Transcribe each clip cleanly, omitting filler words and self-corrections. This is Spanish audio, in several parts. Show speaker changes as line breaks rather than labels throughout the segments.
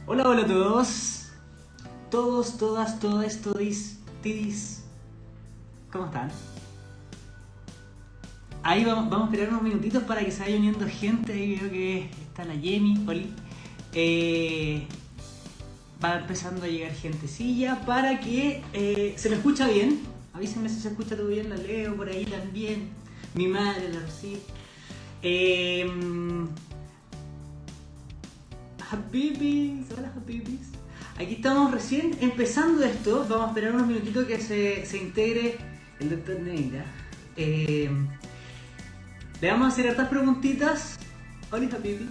Hola, hola a todos. Todos, todas, todes, todis, tidis. ¿Cómo están? Ahí vamos a esperar unos minutitos para que se vaya uniendo gente. Ahí veo que está la Jenny, Oli. Eh, Va empezando a llegar gentecilla para que se me escucha bien. Avísenme si se escucha todo bien. La Leo por ahí también. Mi madre, la Rosy. Eh, Habibis, hola Habibis. Aquí estamos recién empezando esto. Vamos a esperar unos minutitos que se integre el doctor Neira. Eh, Le vamos a hacer hartas preguntitas. Hola Habibis.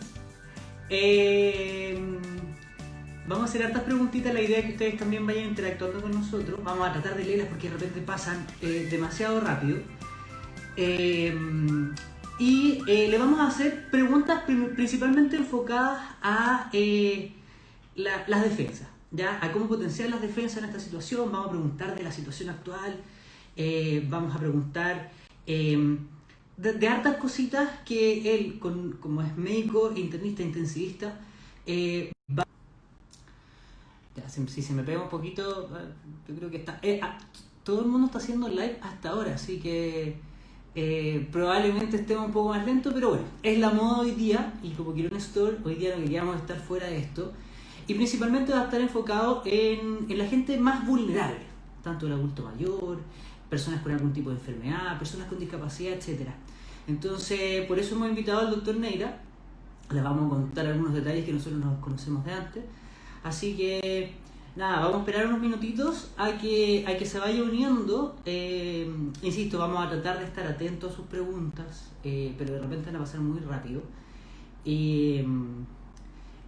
Eh, Vamos a hacer hartas preguntitas. La idea es que ustedes también vayan interactuando con nosotros. Vamos a tratar de leerlas porque de repente pasan demasiado rápido. Eh, Le vamos a hacer preguntas principalmente enfocadas a las defensas, ¿ya? A cómo potenciar las defensas en esta situación. Vamos a preguntar de la situación actual, vamos a preguntar de hartas cositas que él, como es médico, internista, intensivista, va... Ya, si se me pega un poquito, yo creo que está... todo el mundo está haciendo live hasta ahora, así que probablemente estemos un poco más lento, pero bueno, es la moda hoy día, y como quiero un store, hoy día no queríamos estar fuera de esto, y principalmente va a estar enfocado en la gente más vulnerable, tanto el adulto mayor, personas con algún tipo de enfermedad, personas con discapacidad, etcétera. Entonces, por eso hemos invitado al doctor Neira. Les vamos a contar algunos detalles que nosotros nos conocemos de antes. Así que, nada, vamos a esperar unos minutitos a que se vaya uniendo. Insisto, vamos a tratar de estar atentos a sus preguntas, pero de repente van a pasar muy rápido. Y,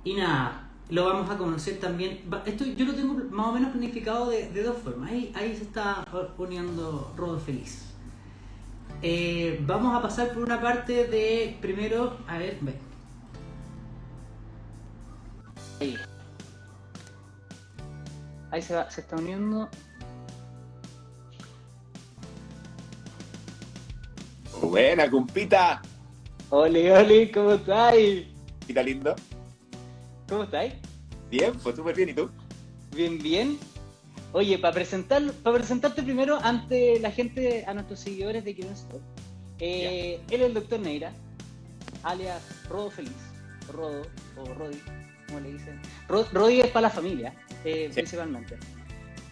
y nada, lo vamos a conocer también. Esto yo lo tengo más o menos planificado de dos formas. Ahí se está poniendo Rodo Feliz. Vamos a pasar por una parte de primero, a ver, ve. Ahí, ahí se está uniendo.
Buena, compita.
Ole, ole, ¿cómo estáis?
Compita lindo.
¿Cómo estáis?
Bien, pues súper bien. ¿Y tú?
Bien, bien. Oye, para presentarte primero ante la gente, a nuestros seguidores de Quiero Stop,
Ya.
él es el doctor Neira, alias Rodo Feliz, Rodo o Rodi, como le dicen. Rodi es para la familia,
Sí.
principalmente.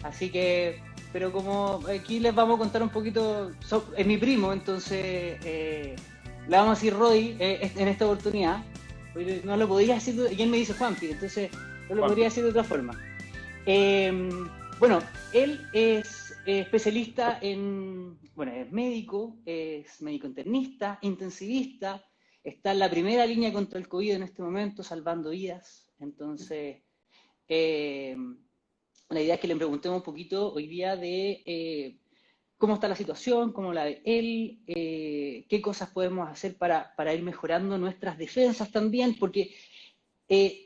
Así que, pero como aquí les vamos a contar un poquito, es mi primo, entonces le vamos a decir Rodi en esta oportunidad. Pero no lo podía decir, y él me dice Juanpi, entonces no lo podría
Juanpi.
decir de otra forma. Eh, bueno, él es especialista bueno, es médico internista, intensivista, está en la primera línea contra el COVID en este momento, salvando vidas. Entonces, eh, la idea es que le preguntemos un poquito hoy día de cómo está la situación, cómo la ve él, qué cosas podemos hacer para ir mejorando nuestras defensas también, porque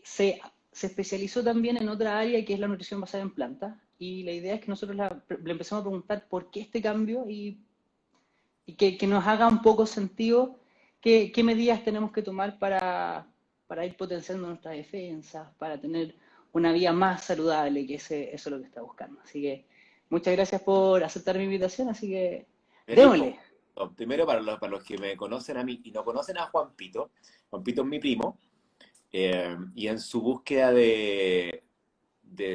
se especializó también en otra área que es la nutrición basada en plantas. Y la idea es que nosotros le empezamos a preguntar por qué este cambio y que nos haga un poco sentido qué medidas tenemos que tomar para ir potenciando nuestras defensas, para tener una vida más saludable, que eso es lo que está buscando. Así que muchas gracias por aceptar mi invitación, así que
Es
démosle.
listo. Primero, para los que me conocen a mí y no conocen a Juanpito, Juanpito es mi primo, y en su búsqueda de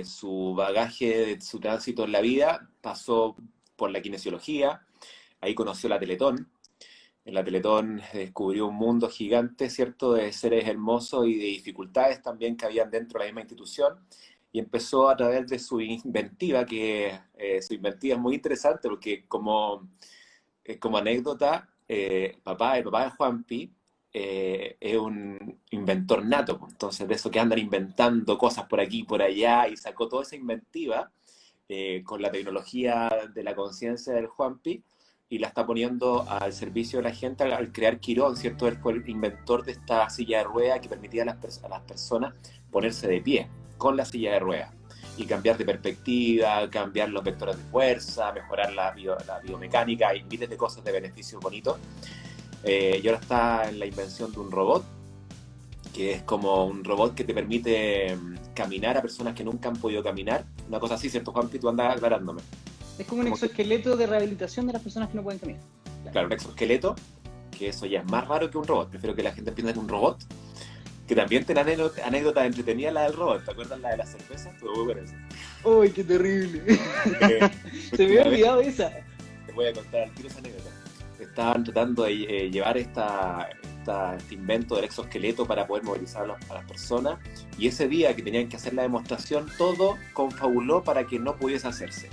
su bagaje, de su tránsito en la vida, pasó por la kinesiología, ahí conoció la Teletón. En la Teletón descubrió un mundo gigante, ¿cierto?, de seres hermosos y de dificultades también que habían dentro de la misma institución. Y empezó a través de su inventiva, que su inventiva es muy interesante porque como anécdota, el papá de Juanpi es un inventor nato, pues. Entonces de eso que andan inventando cosas por aquí y por allá, y sacó toda esa inventiva con la tecnología de la conciencia del Juanpi, y la está poniendo al servicio de la gente al crear Quirón, ¿cierto? Él fue el inventor de esta silla de ruedas que permitía a las personas ponerse de pie con la silla de ruedas y cambiar de perspectiva, cambiar los vectores de fuerza, mejorar la biomecánica y miles de cosas de beneficios bonitos. Y ahora está en la invención de un robot que es como un robot que te permite caminar a personas que nunca han podido caminar. Una cosa así, ¿cierto, Juanpi? Tú andas aclarándome.
Es como un
Como que,
exoesqueleto de rehabilitación de las personas que no pueden caminar. Claro.
claro, un exoesqueto, que eso ya es más raro que un robot. Prefiero que la gente piense en un robot, que también tiene anécdotas entretenidas la del robot. ¿Te acuerdas la de las cervezas? Estuvo muy buena esa.
¡Uy, qué terrible! Se me
Una
había
vez
olvidado esa.
te voy a contar al tiro esa anécdota. Estaban tratando de llevar este invento del exoesqueleto para poder movilizar a las personas, y ese día que tenían que hacer la demostración, todo confabuló para que no pudiese hacerse,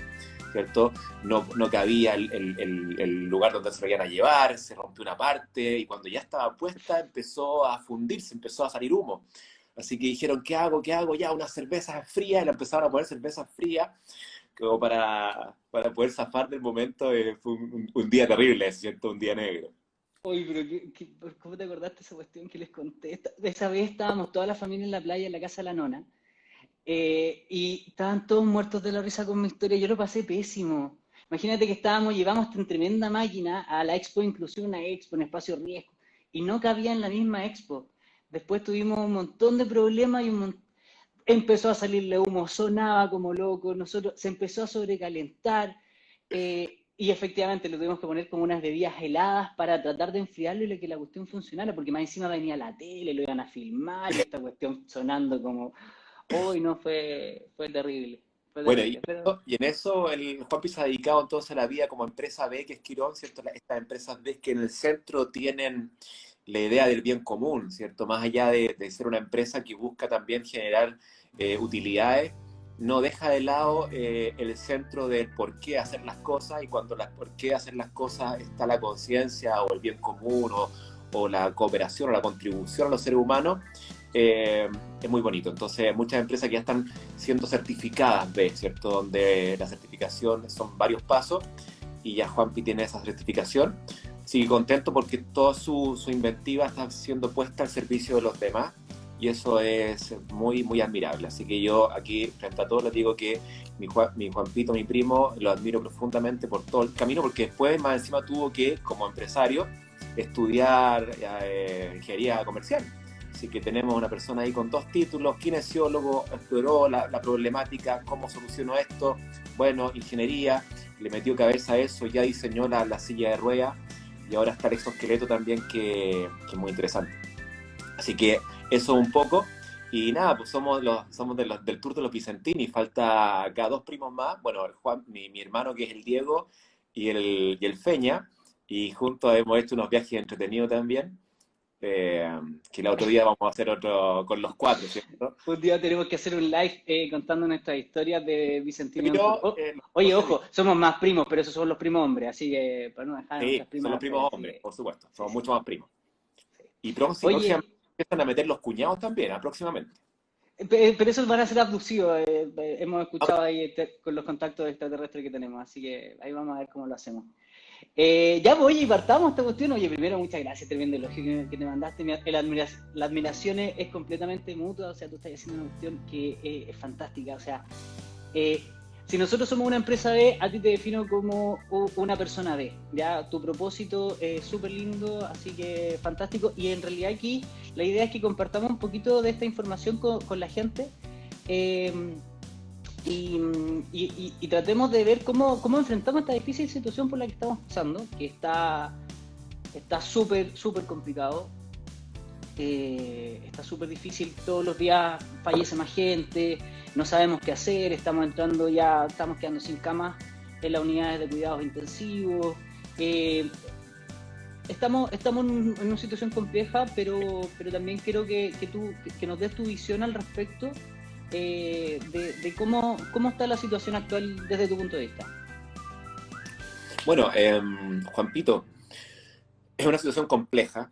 ¿cierto? No cabía el lugar donde se lo iban a llevar, se rompió una parte, y cuando ya estaba puesta empezó a fundirse, empezó a salir humo. Así que dijeron, ¿qué hago? ¿Qué hago? Ya, unas cervezas frías, y le empezaron a poner cervezas frías, como para poder zafar del momento. Fue un día terrible, ¿cierto? Un día negro.
Oye, pero ¿cómo te acordaste de esa cuestión que les conté? Esa vez estábamos toda la familia en la playa, en la casa de la nona, y estaban todos muertos de la risa con mi historia. Yo lo pasé pésimo. Imagínate que llevamos esta tremenda máquina a la expo, inclusive una expo en espacio riesgo, y no cabía en la misma expo. Después tuvimos un montón de problemas y empezó a salirle humo, sonaba como loco, se empezó a sobrecalentar, y efectivamente lo tuvimos que poner como unas bebidas heladas para tratar de enfriarlo y que la cuestión funcionara, porque más encima venía la tele, lo iban a filmar y esta cuestión sonando como, hoy no, fue terrible, fue
Bueno,
terrible, pero
y en eso el Juanpi se ha dedicado entonces a la vida como empresa B, que es Quirón, ¿cierto? Estas empresas B que en el centro tienen la idea del bien común, ¿cierto? Más allá de ser una empresa que busca también generar utilidades, no deja de lado el centro del por qué hacer las cosas, y cuando las por qué hacer las cosas está la conciencia o el bien común o la cooperación o la contribución a los seres humanos. Es muy bonito. Entonces, muchas empresas que ya están siendo certificadas B, ¿cierto? Donde la certificación son varios pasos, y ya Juanpi tiene esa certificación. Sigue contento porque toda su inventiva está siendo puesta al servicio de los demás, y eso es muy, muy admirable. Así que yo aquí, frente a todos, les digo que mi Juanpito, mi primo, lo admiro profundamente por todo el camino, porque después, más encima, tuvo que, como empresario, estudiar ingeniería comercial. Así que tenemos una persona ahí con 2 títulos, kinesiólogo, exploró la problemática, cómo solucionó esto, bueno, ingeniería, le metió cabeza a eso, ya diseñó la silla de ruedas, y ahora está el exoesqueleto también, que es muy interesante. Así que eso un poco, y nada, pues somos del Tour de los Vicentini, falta acá 2 primos más, bueno, el Juan, mi hermano, que es el Diego, y el Feña, y juntos hemos hecho unos viajes entretenidos también. Que el otro día vamos a hacer otro con los 4, ¿cierto?
un día tenemos que hacer un live contando nuestras historias de Vicentino on Tour.
Pero los
Oye,
12 días.
ojo, somos más primos, pero esos son los primos hombres, así que para no dejar a nuestras
Sí, son
primas
los
afuera,
primos
así
hombres,
que
por supuesto.
sí,
Somos
sí,
mucho más primos.
sí.
Y próximamente
Oye,
empiezan a meter los cuñados también, próximamente.
pero esos van a ser abducidos, hemos
Ah,
escuchado ahí con los contactos extraterrestres que tenemos, así que ahí vamos a ver cómo lo hacemos. Ya voy y partamos esta cuestión. Oye, primero, muchas gracias, tremendo elogio que te mandaste. La admiración es completamente mutua, o sea, tú estás haciendo una cuestión que es fantástica, o sea, eh, si nosotros somos una empresa B, a ti te defino como una persona B, ya, tu propósito es súper lindo, así que fantástico, y en realidad aquí la idea es que compartamos un poquito de esta información con la gente, eh, y, y tratemos de ver cómo enfrentamos esta difícil situación por la que estamos pasando, que está súper, súper complicado, está súper difícil, todos los días fallece más gente, no sabemos qué hacer, estamos quedando sin camas en las unidades de cuidados intensivos, eh, estamos en una situación compleja, pero también quiero que nos des tu visión al respecto, de cómo está la situación actual desde tu punto de vista.
bueno, Juanpito, es una situación compleja,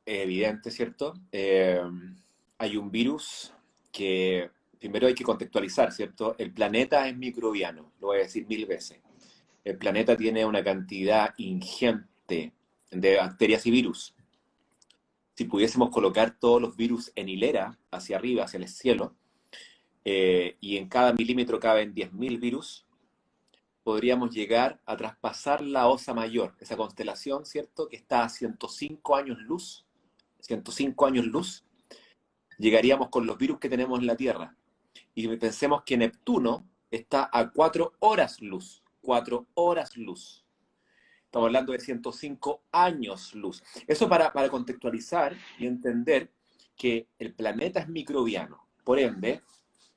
evidente, ¿cierto? Hay un virus que primero hay que contextualizar, ¿cierto? El planeta es microbiano, lo voy a decir 1000 veces. El planeta tiene una cantidad ingente de bacterias y virus. Si pudiésemos colocar todos los virus en hilera, hacia arriba, hacia el cielo, y en cada milímetro caben 10.000 virus, podríamos llegar a traspasar la Osa Mayor, esa constelación, ¿cierto? Que está a 105 años luz, 105 años luz, llegaríamos con los virus que tenemos en la Tierra. Y pensemos que Neptuno está a 4 horas luz. 4 horas luz. Estamos hablando de 105 años luz. Eso para contextualizar y entender que el planeta es microbiano. Por ende,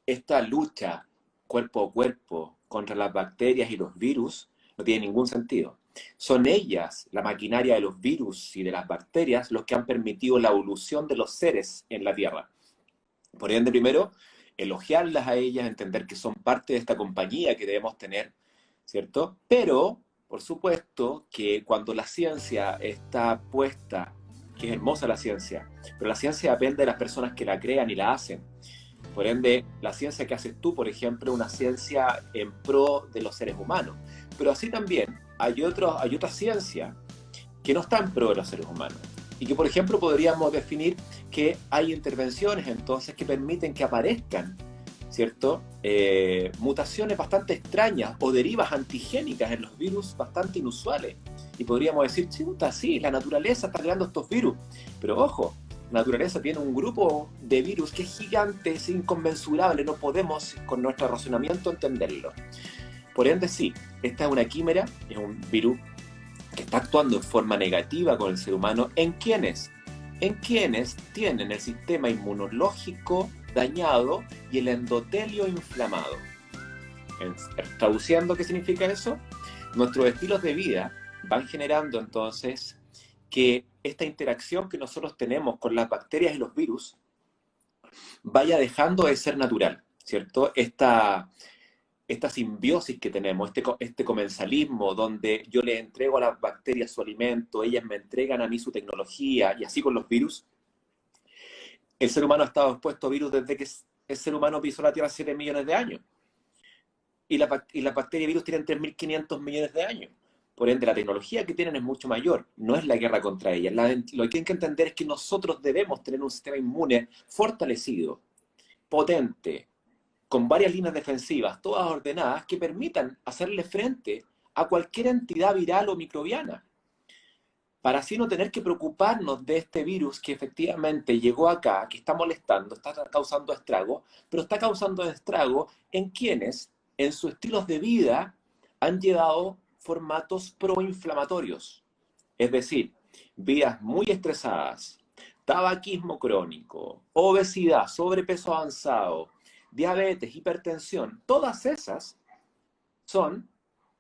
esta lucha cuerpo a cuerpo contra las bacterias y los virus no tiene ningún sentido. Son ellas, la maquinaria de los virus y de las bacterias, los que han permitido la evolución de los seres en la Tierra. Por ende, primero, elogiarlas a ellas, entender que son parte de esta compañía que debemos tener, ¿cierto? Pero, por supuesto, que cuando la ciencia está puesta, que es hermosa la ciencia, pero la ciencia depende de las personas que la crean y la hacen. Por ende, la ciencia que haces tú, por ejemplo, es una ciencia en pro de los seres humanos. Pero así también hay otra ciencia que no está en pro de los seres humanos. Y que, por ejemplo, podríamos definir que hay intervenciones entonces que permiten que aparezcan, ¿cierto? Mutaciones bastante extrañas o derivas antigénicas en los virus bastante inusuales. Y podríamos decir, chuta, sí, la naturaleza está creando estos virus. Pero ojo, la naturaleza tiene un grupo de virus que es gigante, es inconmensurable, no podemos con nuestro razonamiento entenderlo. Por ende, sí, esta es una quimera, es un virus que está actuando en forma negativa con el ser humano. ¿En quiénes? En quienes tienen el sistema inmunológico dañado y el endotelio inflamado. Traduciendo, ¿qué significa eso? Nuestros estilos de vida van generando entonces que esta interacción que nosotros tenemos con las bacterias y los virus vaya dejando de ser natural, ¿cierto? Esta simbiosis que tenemos, este comensalismo donde yo les entrego a las bacterias su alimento, ellas me entregan a mí su tecnología, y así con los virus. El ser humano ha estado expuesto a virus desde que el ser humano pisó la Tierra 7 millones de años. Y las bacterias y virus tienen 3.500 millones de años. Por ende, la tecnología que tienen es mucho mayor. No es la guerra contra ellas. Lo que tienen que entender es que nosotros debemos tener un sistema inmune fortalecido, potente, con varias líneas defensivas, todas ordenadas, que permitan hacerle frente a cualquier entidad viral o microbiana. Para así no tener que preocuparnos de este virus que efectivamente llegó acá, que está molestando, está causando estrago, pero está causando estrago en quienes, en sus estilos de vida, han llevado formatos proinflamatorios. Es decir, vidas muy estresadas, tabaquismo crónico, obesidad, sobrepeso avanzado, diabetes, hipertensión, todas esas son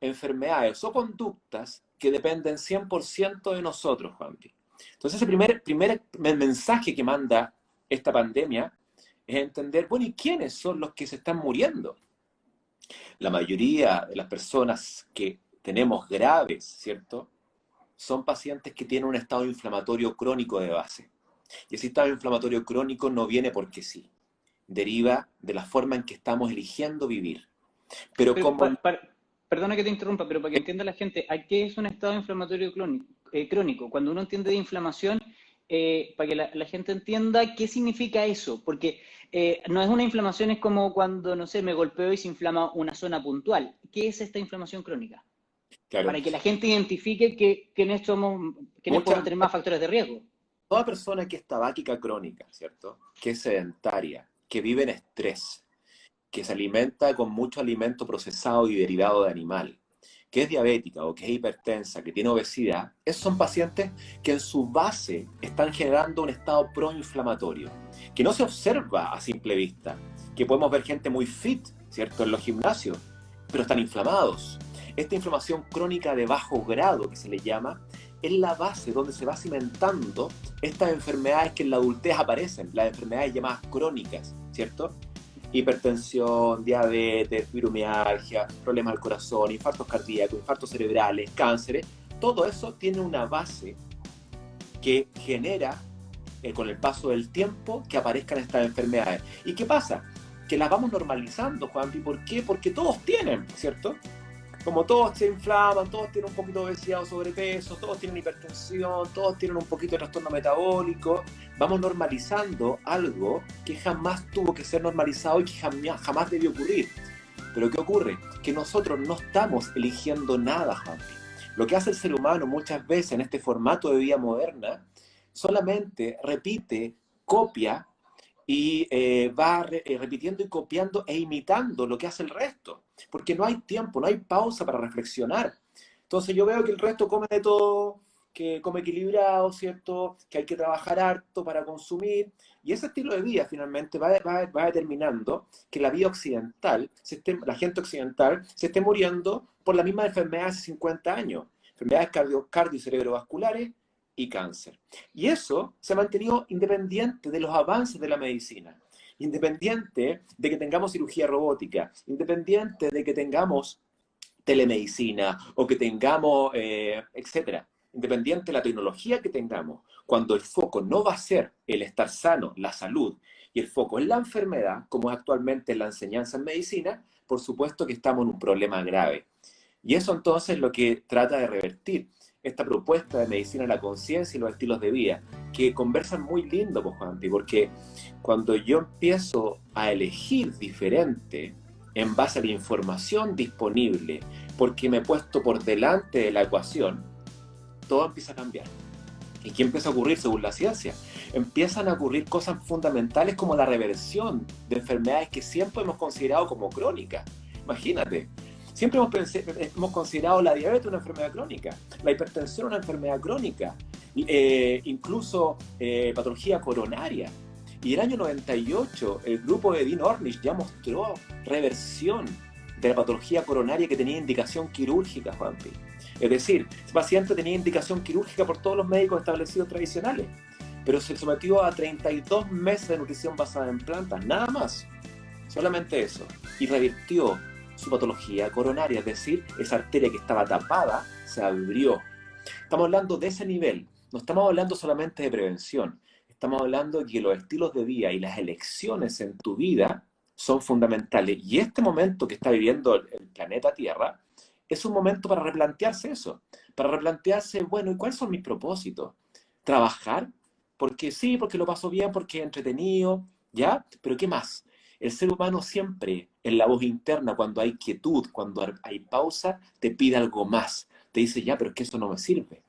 enfermedades o conductas que dependen 100% de nosotros, Juanpi. Entonces, el primer mensaje que manda esta pandemia es entender, bueno, ¿y quiénes son los que se están muriendo? La mayoría de las personas que tenemos graves, ¿cierto?, son pacientes que tienen un estado inflamatorio crónico de base. Y ese estado inflamatorio crónico no viene porque sí. Deriva de la forma en que estamos eligiendo vivir. Pero como...
Perdona que te interrumpa, pero para que entienda la gente, ¿a qué es un estado inflamatorio crónico? Cuando uno entiende de inflamación, para que la gente entienda qué significa eso, porque no es una inflamación, es como cuando, no sé, me golpeo y se inflama una zona puntual. ¿Qué es esta inflamación crónica? Claro. Para que la gente identifique quiénes pueden tener más factores de riesgo.
Toda persona que es tabáquica crónica, ¿cierto?, que es sedentaria, que vive en estrés, que se alimenta con mucho alimento procesado y derivado de animal, que es diabética o que es hipertensa, que tiene obesidad, esos son pacientes que en su base están generando un estado proinflamatorio, que no se observa a simple vista, que podemos ver gente muy fit, ¿cierto?, en los gimnasios, pero están inflamados. Esta inflamación crónica de bajo grado, que se le llama, es la base donde se va cimentando estas enfermedades que en la adultez aparecen, las enfermedades llamadas crónicas, ¿cierto? Hipertensión, diabetes, fibromialgia, problemas del corazón, infartos cardíacos, infartos cerebrales, cánceres. Todo eso tiene una base que genera, con el paso del tiempo, que aparezcan estas enfermedades. ¿Y qué pasa? Que las vamos normalizando, Juanpi. ¿Por qué? Porque todos tienen, ¿cierto? Como todos se inflaman, todos tienen un poquito de obesidad o sobrepeso, todos tienen hipertensión, todos tienen un poquito de trastorno metabólico, vamos normalizando algo que jamás tuvo que ser normalizado y que jamás debió ocurrir. Pero ¿qué ocurre? Que nosotros no estamos eligiendo nada, Juanpi. Lo que hace el ser humano muchas veces en este formato de vida moderna, solamente repite, copia y va repitiendo y copiando e imitando lo que hace el resto, porque no hay tiempo, no hay pausa para reflexionar. Entonces yo veo que el resto come de todo, que come equilibrado, ¿cierto? Que hay que trabajar harto para consumir, y ese estilo de vida finalmente va determinando que la vida occidental, la gente occidental, se esté muriendo por la misma enfermedad hace 50 años, enfermedades cardio y cerebrovasculares y cáncer. Y eso se ha mantenido independiente de los avances de la medicina, independiente de que tengamos cirugía robótica, independiente de que tengamos telemedicina o que tengamos, etcétera. Independiente de la tecnología que tengamos, cuando el foco no va a ser el estar sano, la salud, y el foco es la enfermedad, como es actualmente la enseñanza en medicina, por supuesto que estamos en un problema grave. Y eso entonces es lo que trata de revertir esta propuesta de medicina de la conciencia y los estilos de vida, que conversan muy lindo, pues, Juanpi, porque cuando yo empiezo a elegir diferente en base a la información disponible, porque me he puesto por delante de la ecuación, todo empieza a cambiar. ¿Y qué empieza a ocurrir según la ciencia? Empiezan a ocurrir cosas fundamentales como la reversión de enfermedades que siempre hemos considerado como crónicas. Imagínate, siempre hemos considerado la diabetes una enfermedad crónica, la hipertensión una enfermedad crónica, incluso patología coronaria. Y el año 98, el grupo de Dean Ornish ya mostró reversión de la patología coronaria que tenía indicación quirúrgica, Juanpi. Es decir, ese paciente tenía indicación quirúrgica por todos los médicos establecidos tradicionales, pero se sometió a 32 meses de nutrición basada en plantas, nada más, solamente eso, y revirtió su patología coronaria, es decir, esa arteria que estaba tapada se abrió. Estamos hablando de ese nivel, no estamos hablando solamente de prevención, estamos hablando de que los estilos de vida y las elecciones en tu vida son fundamentales, y este momento que está viviendo el planeta Tierra es un momento para replantearse eso, para replantearse, bueno, ¿y cuáles son mis propósitos? ¿Trabajar? Porque sí, porque lo paso bien, porque es entretenido, ¿ya? Pero ¿qué más? El ser humano siempre, en la voz interna, cuando hay quietud, cuando hay pausa, te pide algo más. Te dice, ya, pero es que eso no me sirve.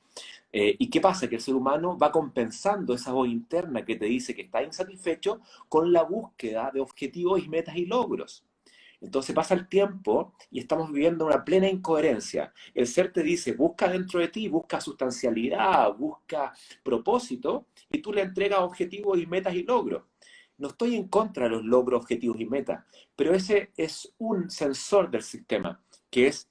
¿Y qué pasa? Que el ser humano va compensando esa voz interna que te dice que está insatisfecho con la búsqueda de objetivos y metas y logros. Entonces pasa el tiempo y estamos viviendo una plena incoherencia. El ser te dice, busca dentro de ti, busca sustancialidad, busca propósito, y tú le entregas objetivos y metas y logros. No estoy en contra de los logros, objetivos y metas, pero ese es un sensor del sistema, que es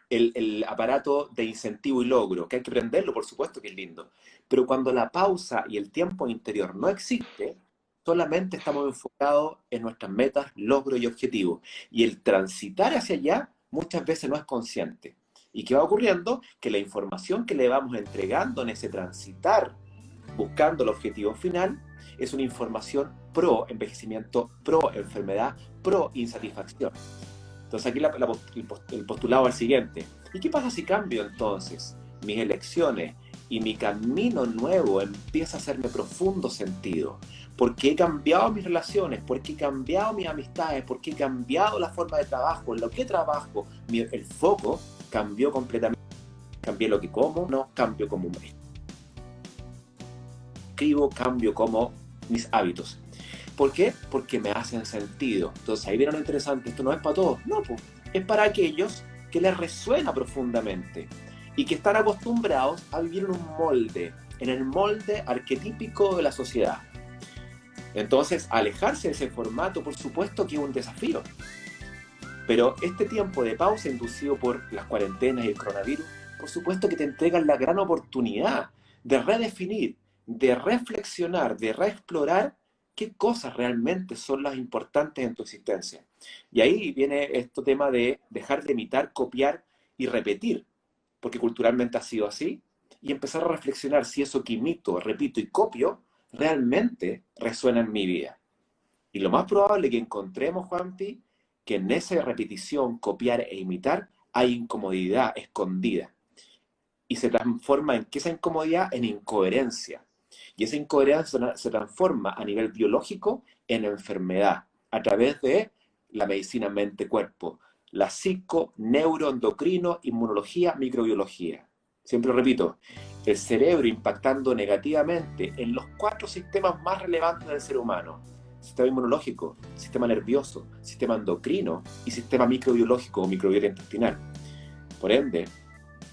el aparato de incentivo y logro, que hay que prenderlo, por supuesto que es lindo. Pero cuando la pausa y el tiempo interior no existe, solamente estamos enfocados en nuestras metas, logros y objetivos. Y el transitar hacia allá muchas veces no es consciente. ¿Y qué va ocurriendo? Que la información que le vamos entregando en ese transitar, buscando el objetivo final, es una información pro envejecimiento, pro enfermedad, pro insatisfacción. Entonces aquí el postulado es el siguiente. ¿Y qué pasa si cambio entonces mis elecciones y mi camino nuevo empieza a hacerme profundo sentido? Porque he cambiado mis relaciones, porque he cambiado mis amistades, porque he cambiado la forma de trabajo, en lo que trabajo, el foco cambió completamente. Cambié lo que como, no cambio como me escribo, cambio como mis hábitos. ¿Por qué? Porque me hacen sentido. Entonces ahí viene lo interesante, esto no es para todos, no, pues, es para aquellos que les resuena profundamente y que están acostumbrados a vivir en un molde, en el molde arquetípico de la sociedad. Entonces, alejarse de ese formato, por supuesto que es un desafío. Pero este tiempo de pausa inducido por las cuarentenas y el coronavirus, por supuesto que te entregan la gran oportunidad de redefinir, de reflexionar, de reexplorar qué cosas realmente son las importantes en tu existencia. Y ahí viene este tema de dejar de imitar, copiar y repetir, porque culturalmente ha sido así, y empezar a reflexionar si eso que imito, repito y copio realmente resuena en mi vida. Y lo más probable que encontremos, Juanpi, que en esa repetición, copiar e imitar, hay incomodidad escondida. Y se transforma en que esa incomodidad en incoherencia. Y esa incoherencia se transforma a nivel biológico en enfermedad, a través de la medicina mente-cuerpo, la psico, neuroendocrino, inmunología, microbiología. Siempre repito, el cerebro impactando negativamente en los 4 sistemas más relevantes del ser humano: sistema inmunológico, sistema nervioso, sistema endocrino y sistema microbiológico o microbiota intestinal. Por ende,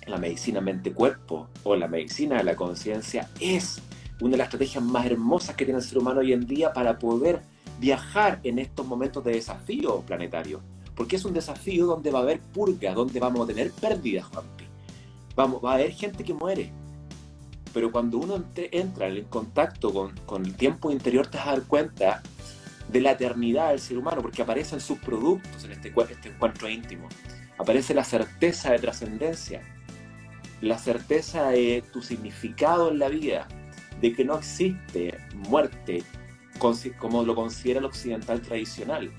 la medicina mente-cuerpo o la medicina de la conciencia es una de las estrategias más hermosas que tiene el ser humano hoy en día para poder viajar en estos momentos de desafío planetario. Porque es un desafío donde va a haber purga, donde vamos a tener pérdidas, Juanpi. Va a haber gente que muere. Pero cuando uno entra en contacto con el tiempo interior, te vas a dar cuenta de la eternidad del ser humano, porque aparecen sus productos en este encuentro íntimo. Aparece la certeza de trascendencia, la certeza de tu significado en la vida, de que no existe muerte como lo considera el occidental tradicional.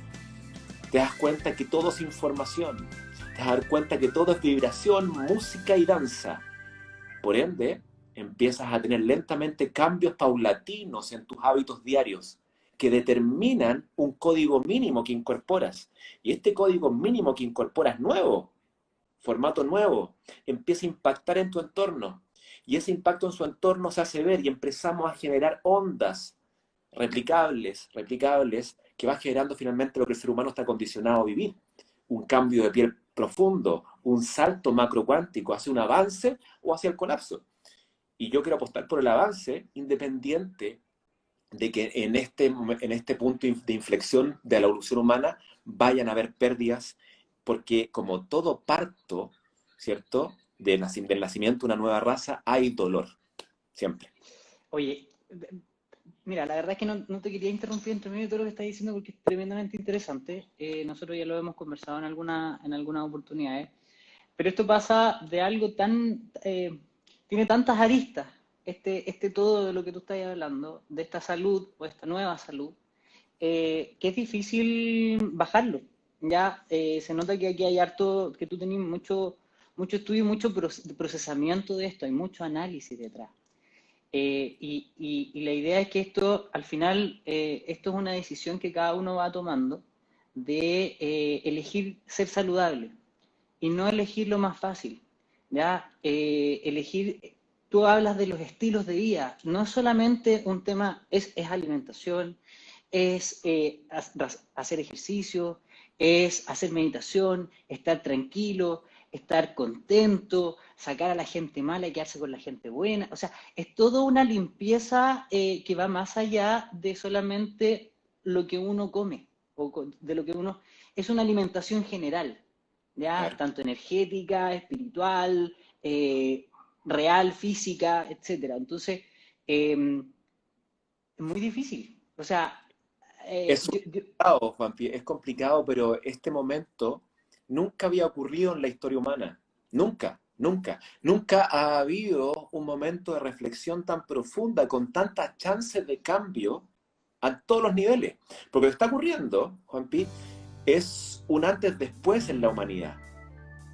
Te das cuenta que todo es información, te vas a dar cuenta que todo es vibración, música y danza. Por ende, empiezas a tener lentamente cambios paulatinos en tus hábitos diarios que determinan un código mínimo que incorporas. Y este código mínimo que incorporas nuevo, formato nuevo, empieza a impactar en tu entorno. Y ese impacto en su entorno se hace ver y empezamos a generar ondas replicables, que va generando finalmente lo que el ser humano está condicionado a vivir. Un cambio de piel profundo, un salto macrocuántico hacia un avance o hacia el colapso. Y yo quiero apostar por el avance, independiente de que en este punto de inflexión de la evolución humana vayan a haber pérdidas, porque como todo parto, ¿cierto?, del nacimiento de una nueva raza, hay dolor, siempre.
Oye, mira, la verdad es que no te quería interrumpir entre medio de todo lo que estás diciendo porque es tremendamente interesante. Nosotros ya lo hemos conversado en algunas oportunidades, pero esto pasa de algo tan... tiene tantas aristas, todo de lo que tú estás hablando, de esta salud o esta nueva salud, que es difícil bajarlo. Ya se nota que aquí hay harto, que tú tenés mucho estudio, mucho procesamiento de esto, hay mucho análisis detrás. Y la idea es que esto, al final, esto es una decisión que cada uno va tomando de elegir ser saludable y no elegir lo más fácil. ¿Ya? Elegir, tú hablas de los estilos de vida, no es solamente un tema, es alimentación, es hacer ejercicio, es hacer meditación, estar tranquilo, estar contento, sacar a la gente mala y quedarse con la gente buena. O sea, es toda una limpieza que va más allá de solamente lo que uno come, de lo que uno... Es una alimentación general, ¿ya?
Claro.
Tanto energética, espiritual, real, física, etcétera. Entonces, es muy difícil. O sea,
Es complicado, Juanpi, es complicado, pero este momento nunca había ocurrido en la historia humana. Nunca, nunca. Nunca ha habido un momento de reflexión tan profunda, con tantas chances de cambio a todos los niveles. Porque lo que está ocurriendo, Juanpi, es un antes-después en la humanidad.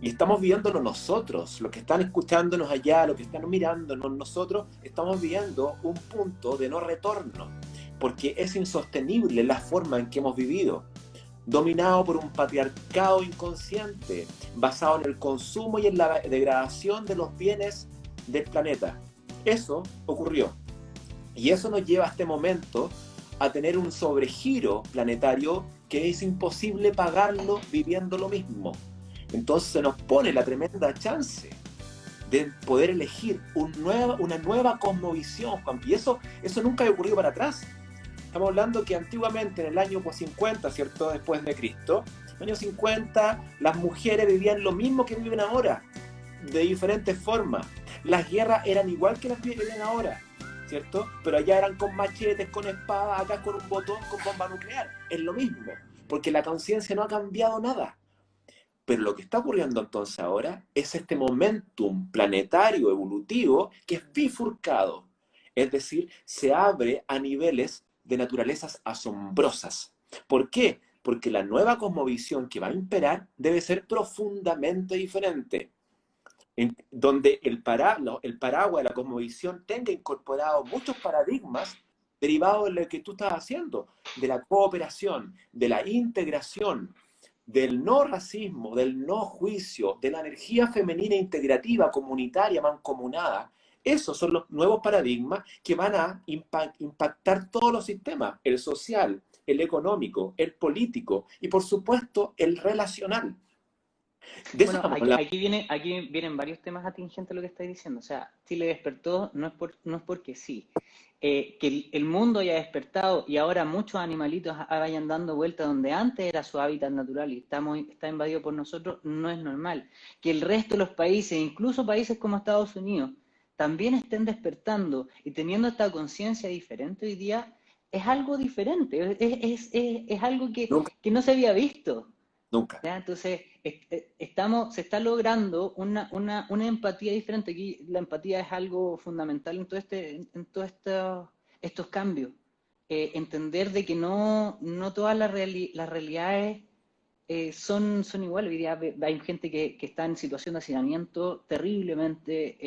Y estamos viviéndolo nosotros, los que están escuchándonos allá, los que están mirándonos nosotros, estamos viviendo un punto de no retorno, porque es insostenible la forma en que hemos vivido, dominado por un patriarcado inconsciente, basado en el consumo y en la degradación de los bienes del planeta. Eso ocurrió. Y eso nos lleva a este momento a tener un sobregiro planetario que es imposible pagarlo viviendo lo mismo. Entonces se nos pone la tremenda chance de poder elegir una nueva cosmovisión, Juan. Y eso nunca había ocurrido para atrás. Estamos hablando que antiguamente, en el año 50, ¿cierto?, después de Cristo, en el año 50, las mujeres vivían lo mismo que viven ahora, de diferentes formas. Las guerras eran igual que las que viven ahora, ¿cierto? Pero allá eran con machetes, con espadas, acá con un botón, con bomba nuclear. Es lo mismo, porque la conciencia no ha cambiado nada. Pero lo que está ocurriendo entonces ahora es este momentum planetario evolutivo que es bifurcado. Es decir, se abre a niveles de naturalezas asombrosas. ¿Por qué? Porque la nueva cosmovisión que va a imperar debe ser profundamente diferente. Donde el paraguas de la cosmovisión tenga incorporado muchos paradigmas derivados de lo que tú estás haciendo, de la cooperación, de la integración, del no racismo, del no juicio, de la energía femenina integrativa, comunitaria, mancomunada. Esos son los nuevos paradigmas que van a impactar todos los sistemas, el social, el económico, el político y por supuesto el relacional. De eso
Bueno,
estamos hablando.
aquí vienen varios temas atingentes a lo que estáis diciendo. O sea, Chile despertó no es porque sí. Que el mundo haya despertado y ahora muchos animalitos vayan dando vueltas donde antes era su hábitat natural y está invadido por nosotros, no es normal. Que el resto de los países, incluso países como Estados Unidos, también estén despertando y teniendo esta conciencia diferente hoy día, es algo diferente, es algo
Nunca,
que no se había visto.
nunca.
¿Ya? Entonces, se está logrando una empatía diferente. Aquí la empatía es algo fundamental en todos estos cambios. Entender de que no todas las realidades son iguales. Hoy día hay gente que está en situación de hacinamiento terriblemente,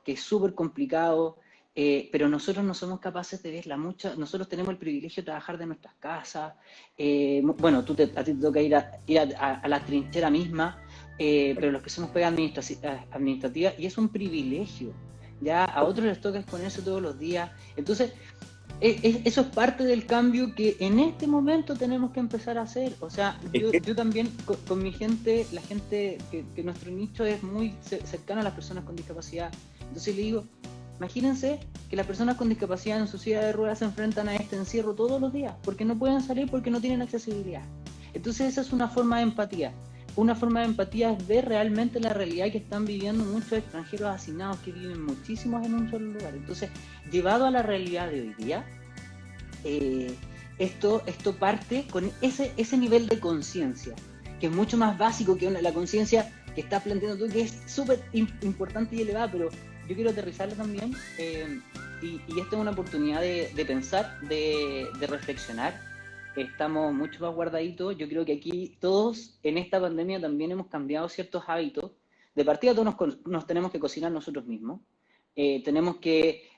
que es súper complicado. Pero nosotros no somos capaces de verla mucho. Nosotros tenemos el privilegio de trabajar de nuestras casas. Bueno, a ti te toca ir a la trinchera misma, pero los que somos pegas administrativas, y es un privilegio. Ya a otros les toca exponerse todos los días. Entonces, eso es parte del cambio que en este momento tenemos que empezar a hacer. O sea, yo también con mi gente, la gente que nuestro nicho es muy cercano a las personas con discapacidad. Entonces le digo, imagínense que las personas con discapacidad en su silla de ruedas se enfrentan a este encierro todos los días, porque no pueden salir, porque no tienen accesibilidad. Entonces esa es una forma de empatía. Una forma de empatía es ver realmente la realidad que están viviendo muchos extranjeros hacinados que viven muchísimos en un solo lugar. Entonces, llevado a la realidad de hoy día, esto parte con ese nivel de conciencia, que es mucho más básico que la conciencia que estás planteando tú, que es súper importante y elevada, pero yo quiero aterrizarla también, y esta es una oportunidad de pensar, de reflexionar. Estamos mucho más guardaditos. Yo creo que aquí todos en esta pandemia también hemos cambiado ciertos hábitos. De partida todos nos tenemos que cocinar nosotros mismos. Tenemos que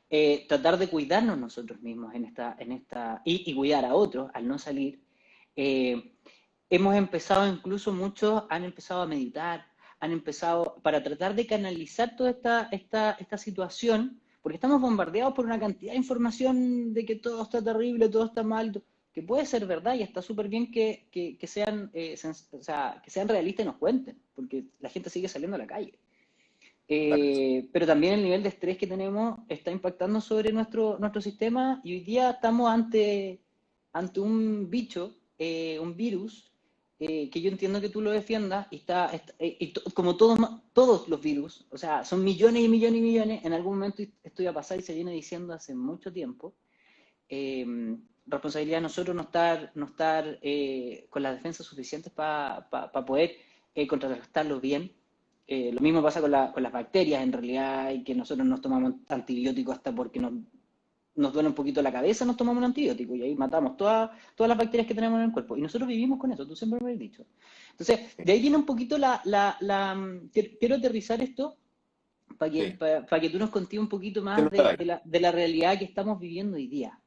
tratar de cuidarnos nosotros mismos y cuidar a otros al no salir. Hemos empezado, incluso muchos han empezado a meditar, han empezado para tratar de canalizar toda esta situación, porque estamos bombardeados por una cantidad de información de que todo está terrible, todo está mal, que puede ser verdad y está súper bien que sean, o sea, que sean realistas y nos cuenten, porque la gente sigue saliendo a la calle. Pero también el nivel de estrés que tenemos está impactando sobre nuestro sistema, y hoy día estamos ante un bicho, un virus, que yo entiendo que tú lo defiendas, como todos los virus, o sea, son millones y millones y millones, en algún momento esto iba a pasar y se viene diciendo hace mucho tiempo. Responsabilidad de nosotros no estar con las defensas suficientes para poder contrarrestarlo bien. Lo mismo pasa con las bacterias, en realidad, y que nosotros nos tomamos antibióticos hasta porque nos duele un poquito la cabeza, nos tomamos un antibiótico y ahí matamos todas las bacterias que tenemos en el cuerpo. Y nosotros vivimos con eso, tú siempre me lo has dicho. Entonces, de ahí viene un poquito quiero aterrizar esto para que tú nos contes un poquito más de la realidad que estamos viviendo hoy día.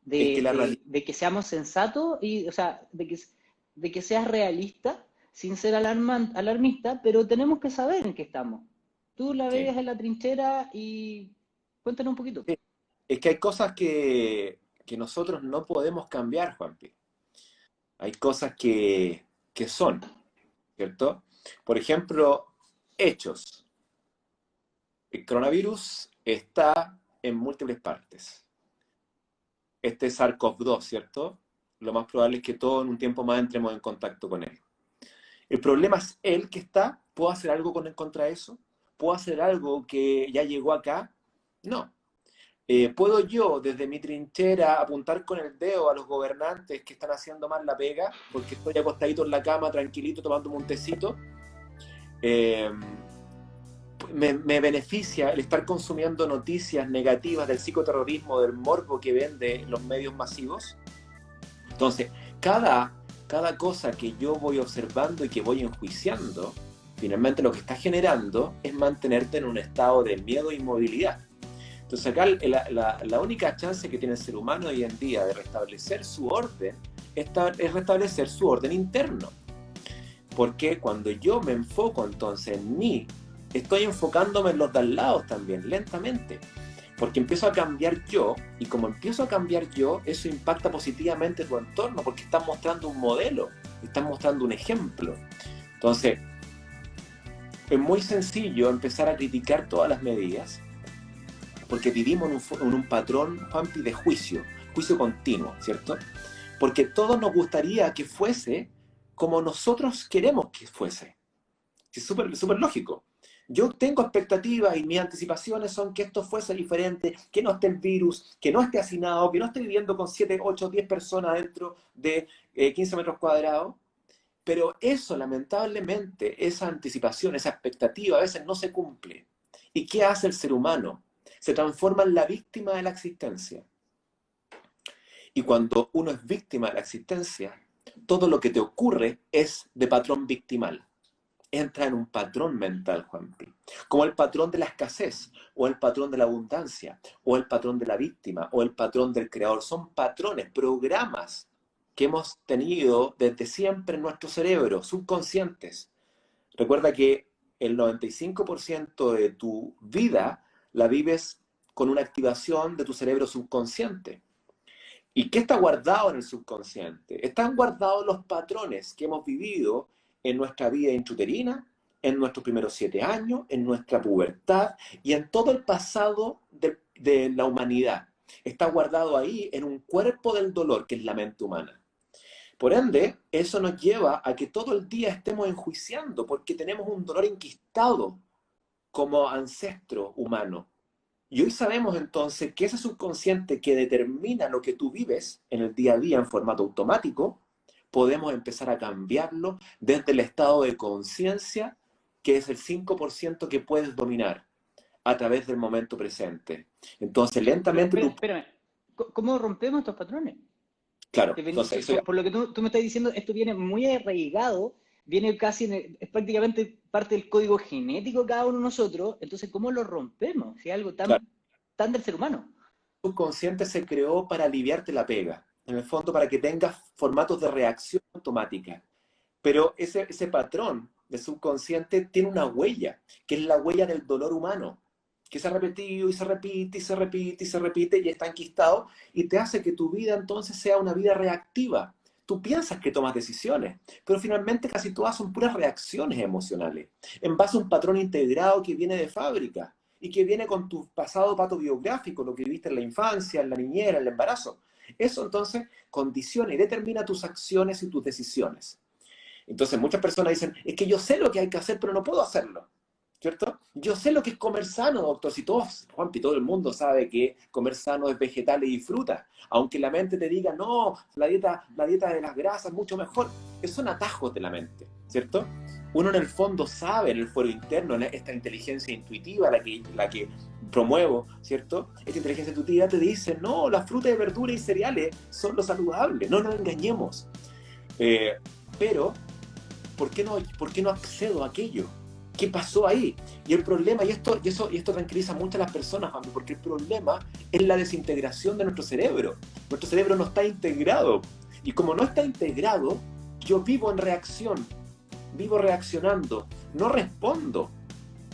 De que seamos sensatos y, o sea, de que seas realista sin ser alarmista, pero tenemos que saber en qué estamos. Tú la ves en la trinchera y cuéntanos un poquito.
Sí. Es que hay cosas que nosotros no podemos cambiar, Juanpi. Hay cosas que son, ¿cierto? Por ejemplo, hechos. El coronavirus está en múltiples partes. Este es SARS-CoV-2, ¿cierto? Lo más probable es que todos en un tiempo más entremos en contacto con él. El problema es él que está. ¿Puedo hacer algo contra eso? ¿Puedo hacer algo que ya llegó acá? No. ¿Puedo yo, desde mi trinchera, apuntar con el dedo a los gobernantes que están haciendo mal la pega porque estoy acostadito en la cama, tranquilito, tomándome un tecito? Me beneficia el estar consumiendo noticias negativas del psicoterrorismo, del morbo que vende los medios masivos. Entonces, cada cosa que yo voy observando y que voy enjuiciando, finalmente lo que está generando es mantenerte en un estado de miedo e inmovilidad. Entonces acá la única chance que tiene el ser humano hoy en día de restablecer su orden es restablecer su orden interno. Porque cuando yo me enfoco entonces en mí, estoy enfocándome en los de al lado también, lentamente. porque empiezo a cambiar yo, y como empiezo a cambiar yo, eso impacta positivamente tu entorno, porque estás mostrando un modelo, estás mostrando un ejemplo. Entonces, es muy sencillo empezar a criticar todas las medidas, porque vivimos en un patrón, Juanpi, de juicio continuo, ¿cierto? Porque todos nos gustaría que fuese como nosotros queremos que fuese. Es súper lógico. Yo tengo expectativas y mis anticipaciones son que esto fuese diferente, que no esté el virus, que no esté hacinado, que no esté viviendo con 7, 8, 10 personas dentro de 15 metros cuadrados. Pero eso, lamentablemente, esa anticipación, esa expectativa a veces no se cumple. ¿Y qué hace el ser humano? Se transforma en la víctima de la existencia. Y cuando uno es víctima de la existencia, todo lo que te ocurre es de patrón victimal. Entra en un patrón mental, Juanpi. Como el patrón de la escasez, o el patrón de la abundancia, o el patrón de la víctima, o el patrón del creador. Son patrones, programas que hemos tenido desde siempre en nuestro cerebro, subconscientes. Recuerda que el 95% de tu vida la vives con una activación de tu cerebro subconsciente. ¿Y qué está guardado en el subconsciente? Están guardados los patrones que hemos vivido en nuestra vida intrauterina, en nuestros primeros 7 años, en nuestra pubertad y en todo el pasado de la humanidad. Está guardado ahí en un cuerpo del dolor, que es la mente humana. Por ende, eso nos lleva a que todo el día estemos enjuiciando, porque tenemos un dolor enquistado como ancestro humano. Y hoy sabemos entonces que ese subconsciente que determina lo que tú vives en el día a día en formato automático, podemos empezar a cambiarlo desde el estado de conciencia, que es el 5% que puedes dominar a través del momento presente. Entonces, lentamente...
Espérame, ¿cómo rompemos estos patrones?
Claro, entonces...
Por lo que tú me estás diciendo, esto viene muy arraigado, viene casi, es prácticamente parte del código genético de cada uno de nosotros. Entonces, ¿cómo lo rompemos? Si es algo tan del ser humano.
El subconsciente se creó para aliviarte la pega, en el fondo para que tengas formatos de reacción automática. Pero ese patrón de subconsciente tiene una huella, que es la huella del dolor humano, que se ha repetido y se repite y se repite y se repite y está enquistado y te hace que tu vida entonces sea una vida reactiva. Tú piensas que tomas decisiones, pero finalmente casi todas son puras reacciones emocionales, en base a un patrón integrado que viene de fábrica y que viene con tu pasado patobiográfico, lo que viviste en la infancia, en la niñera, en el embarazo. Eso entonces condiciona y determina tus acciones y tus decisiones. Entonces muchas personas dicen, es que yo sé lo que hay que hacer, pero no puedo hacerlo. ¿Cierto? Yo sé lo que es comer sano, doctor. Si todos, Juanpi, todo el mundo sabe que comer sano es vegetales y frutas. Aunque la mente te diga, no, la dieta de las grasas es mucho mejor. Esos son atajos de la mente, ¿cierto? Uno en el fondo sabe, en el fuero interno, en esta inteligencia intuitiva, la que promuevo, ¿cierto? Esta inteligencia intuitiva te dice, no, las frutas, verduras y cereales son lo saludable. No nos engañemos. Pero, ¿por qué no accedo a aquello? ¿Qué pasó ahí? Y el problema, y esto tranquiliza mucho a las personas, porque el problema es la desintegración de nuestro cerebro. Nuestro cerebro no está integrado. Y como no está integrado, yo vivo en reacción, vivo reaccionando, no respondo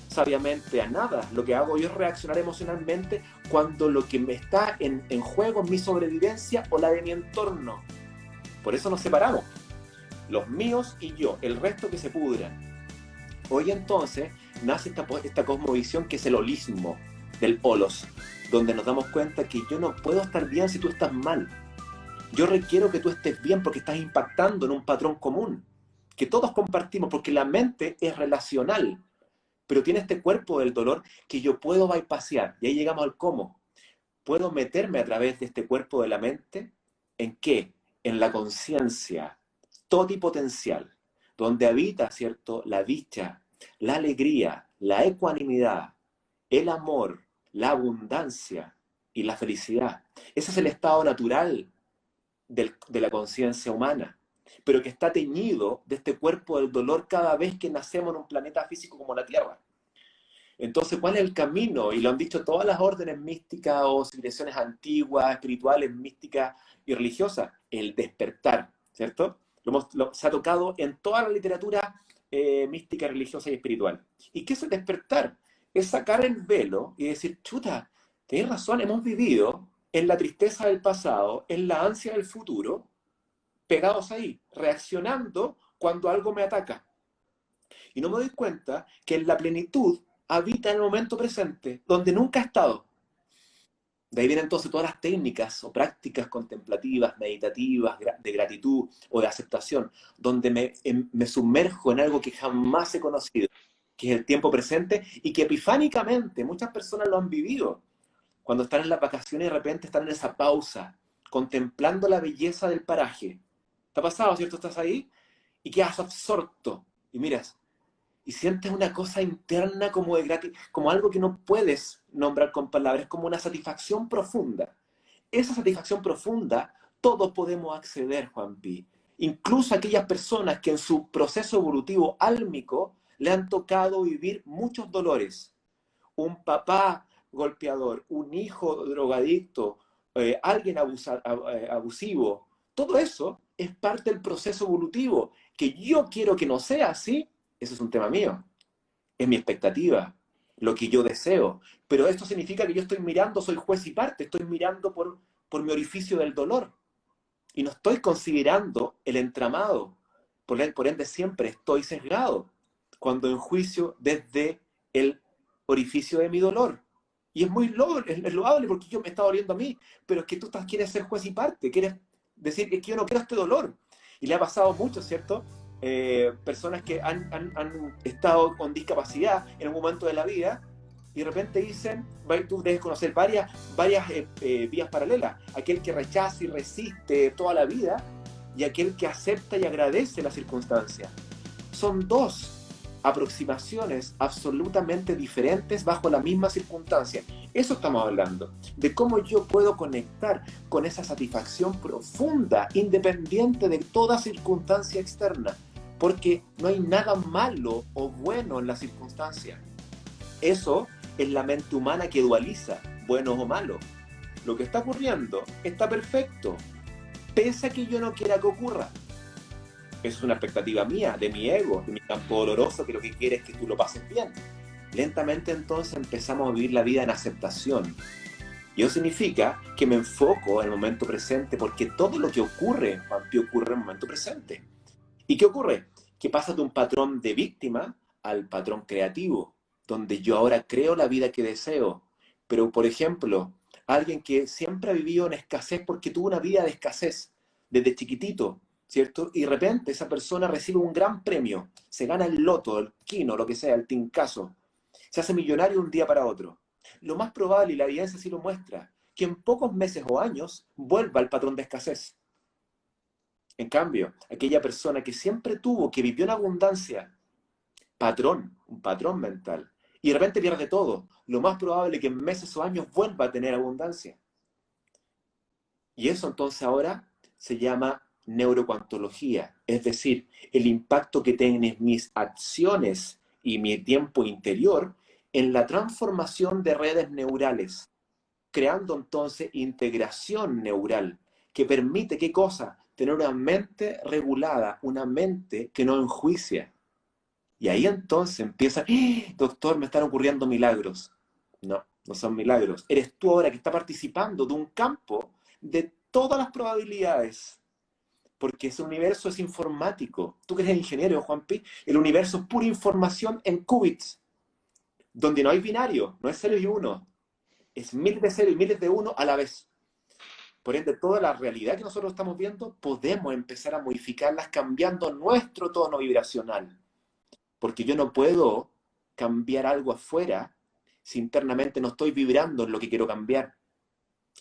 sabiamente a nada. Lo que hago yo es reaccionar emocionalmente cuando lo que me está en juego es mi sobrevivencia o la de mi entorno. Por eso nos separamos. Los míos y yo, el resto que se pudran. Hoy entonces nace esta cosmovisión que es el holismo del holos, donde nos damos cuenta que yo no puedo estar bien si tú estás mal. Yo requiero que tú estés bien porque estás impactando en un patrón común, que todos compartimos, porque la mente es relacional, pero tiene este cuerpo del dolor que yo puedo bypassear. Y ahí llegamos al cómo. Puedo meterme a través de este cuerpo de la mente, ¿en qué? En la conciencia totipotencial, donde habita, ¿cierto?, la dicha, la alegría, la ecuanimidad, el amor, la abundancia y la felicidad. Ese es el estado natural de la conciencia humana, pero que está teñido de este cuerpo del dolor cada vez que nacemos en un planeta físico como la Tierra. Entonces, ¿cuál es el camino? Y lo han dicho todas las órdenes místicas o civilizaciones antiguas, espirituales, místicas y religiosas, el despertar, ¿cierto? Se ha tocado en toda la literatura mística, religiosa y espiritual. ¿Y qué es el despertar? Es sacar el velo y decir, chuta, Tenés razón, hemos vivido en la tristeza del pasado, en la ansia del futuro, pegados ahí, reaccionando cuando algo me ataca. Y no me doy cuenta que en la plenitud habita en el momento presente, donde nunca he estado. De ahí vienen entonces todas las técnicas o prácticas contemplativas, meditativas, de gratitud o de aceptación, donde me sumerjo en algo que jamás he conocido, que es el tiempo presente y que epifánicamente muchas personas lo han vivido. Cuando están en las vacaciones y de repente están en esa pausa, contemplando la belleza del paraje. ¿Te ha pasado, cierto? Estás ahí y quedas absorto y miras y sientes una cosa interna como de como algo que no puedes nombrar con palabras, como una satisfacción profunda. Esa satisfacción profunda todos podemos acceder, Juanpi. Incluso aquellas personas que en su proceso evolutivo álmico le han tocado vivir muchos dolores. Un papá golpeador, un hijo drogadicto, alguien abusivo, todo eso es parte del proceso evolutivo. Que yo quiero que no sea así, eso es un tema mío, es mi expectativa, lo que yo deseo. Pero esto significa que yo estoy mirando, soy juez y parte, estoy mirando por mi orificio del dolor. Y no estoy considerando el entramado. Por ende, siempre estoy sesgado cuando enjuicio desde el orificio de mi dolor. Y es muy loable, es loable porque yo me está doliendo a mí, pero es que tú quieres ser juez y parte, quieres decir que yo no quiero este dolor. Y le ha pasado mucho, ¿cierto? Personas que han estado con discapacidad en un momento de la vida y de repente dicen, tú debes conocer varias vías paralelas, aquel que rechaza y resiste toda la vida y aquel que acepta y agradece la circunstancia. Son dos aproximaciones absolutamente diferentes bajo la misma circunstancia. Eso estamos hablando, de cómo yo puedo conectar con esa satisfacción profunda, independiente de toda circunstancia externa, porque no hay nada malo o bueno en la circunstancia. Eso es la mente humana que dualiza, bueno o malo. Lo que está ocurriendo está perfecto, pese a que yo no quiera que ocurra. Eso es una expectativa mía, de mi ego, de mi campo doloroso, que lo que quiere es que tú lo pases bien. Lentamente entonces empezamos a vivir la vida en aceptación. Y eso significa que me enfoco en el momento presente, porque todo lo que ocurre, Juanpi, ocurre en el momento presente. ¿Y qué ocurre? Que pasa de un patrón de víctima al patrón creativo, donde yo ahora creo la vida que deseo. Pero, por ejemplo, alguien que siempre ha vivido en escasez porque tuvo una vida de escasez desde chiquitito, ¿cierto? Y de repente esa persona recibe un gran premio, se gana el loto, el quino, lo que sea, el tincazo, se hace millonario de un día para otro. Lo más probable, y la evidencia sí lo muestra, que en pocos meses o años vuelva al patrón de escasez. En cambio, aquella persona que siempre tuvo, que vivió en abundancia, un patrón mental, y de repente pierde todo, lo más probable es que en meses o años vuelva a tener abundancia. Y eso entonces ahora se llama neurocuantología, es decir, el impacto que tienen mis acciones y mi tiempo interior en la transformación de redes neurales, creando entonces integración neural, que permite, ¿qué cosa? Tener una mente regulada, una mente que no enjuicia. Y ahí entonces empieza, ¡ah! Doctor, me están ocurriendo milagros. No, no son milagros. Eres tú ahora que está participando de un campo de todas las probabilidades. Porque ese universo es informático. Tú que eres ingeniero, Juanpi, el universo es pura información en qubits, donde no hay binario, no es 0 y 1, es miles de 0 y miles de 1 a la vez. Por ende, toda la realidad que nosotros estamos viendo, podemos empezar a modificarlas cambiando nuestro tono vibracional. Porque yo no puedo cambiar algo afuera si internamente no estoy vibrando en lo que quiero cambiar.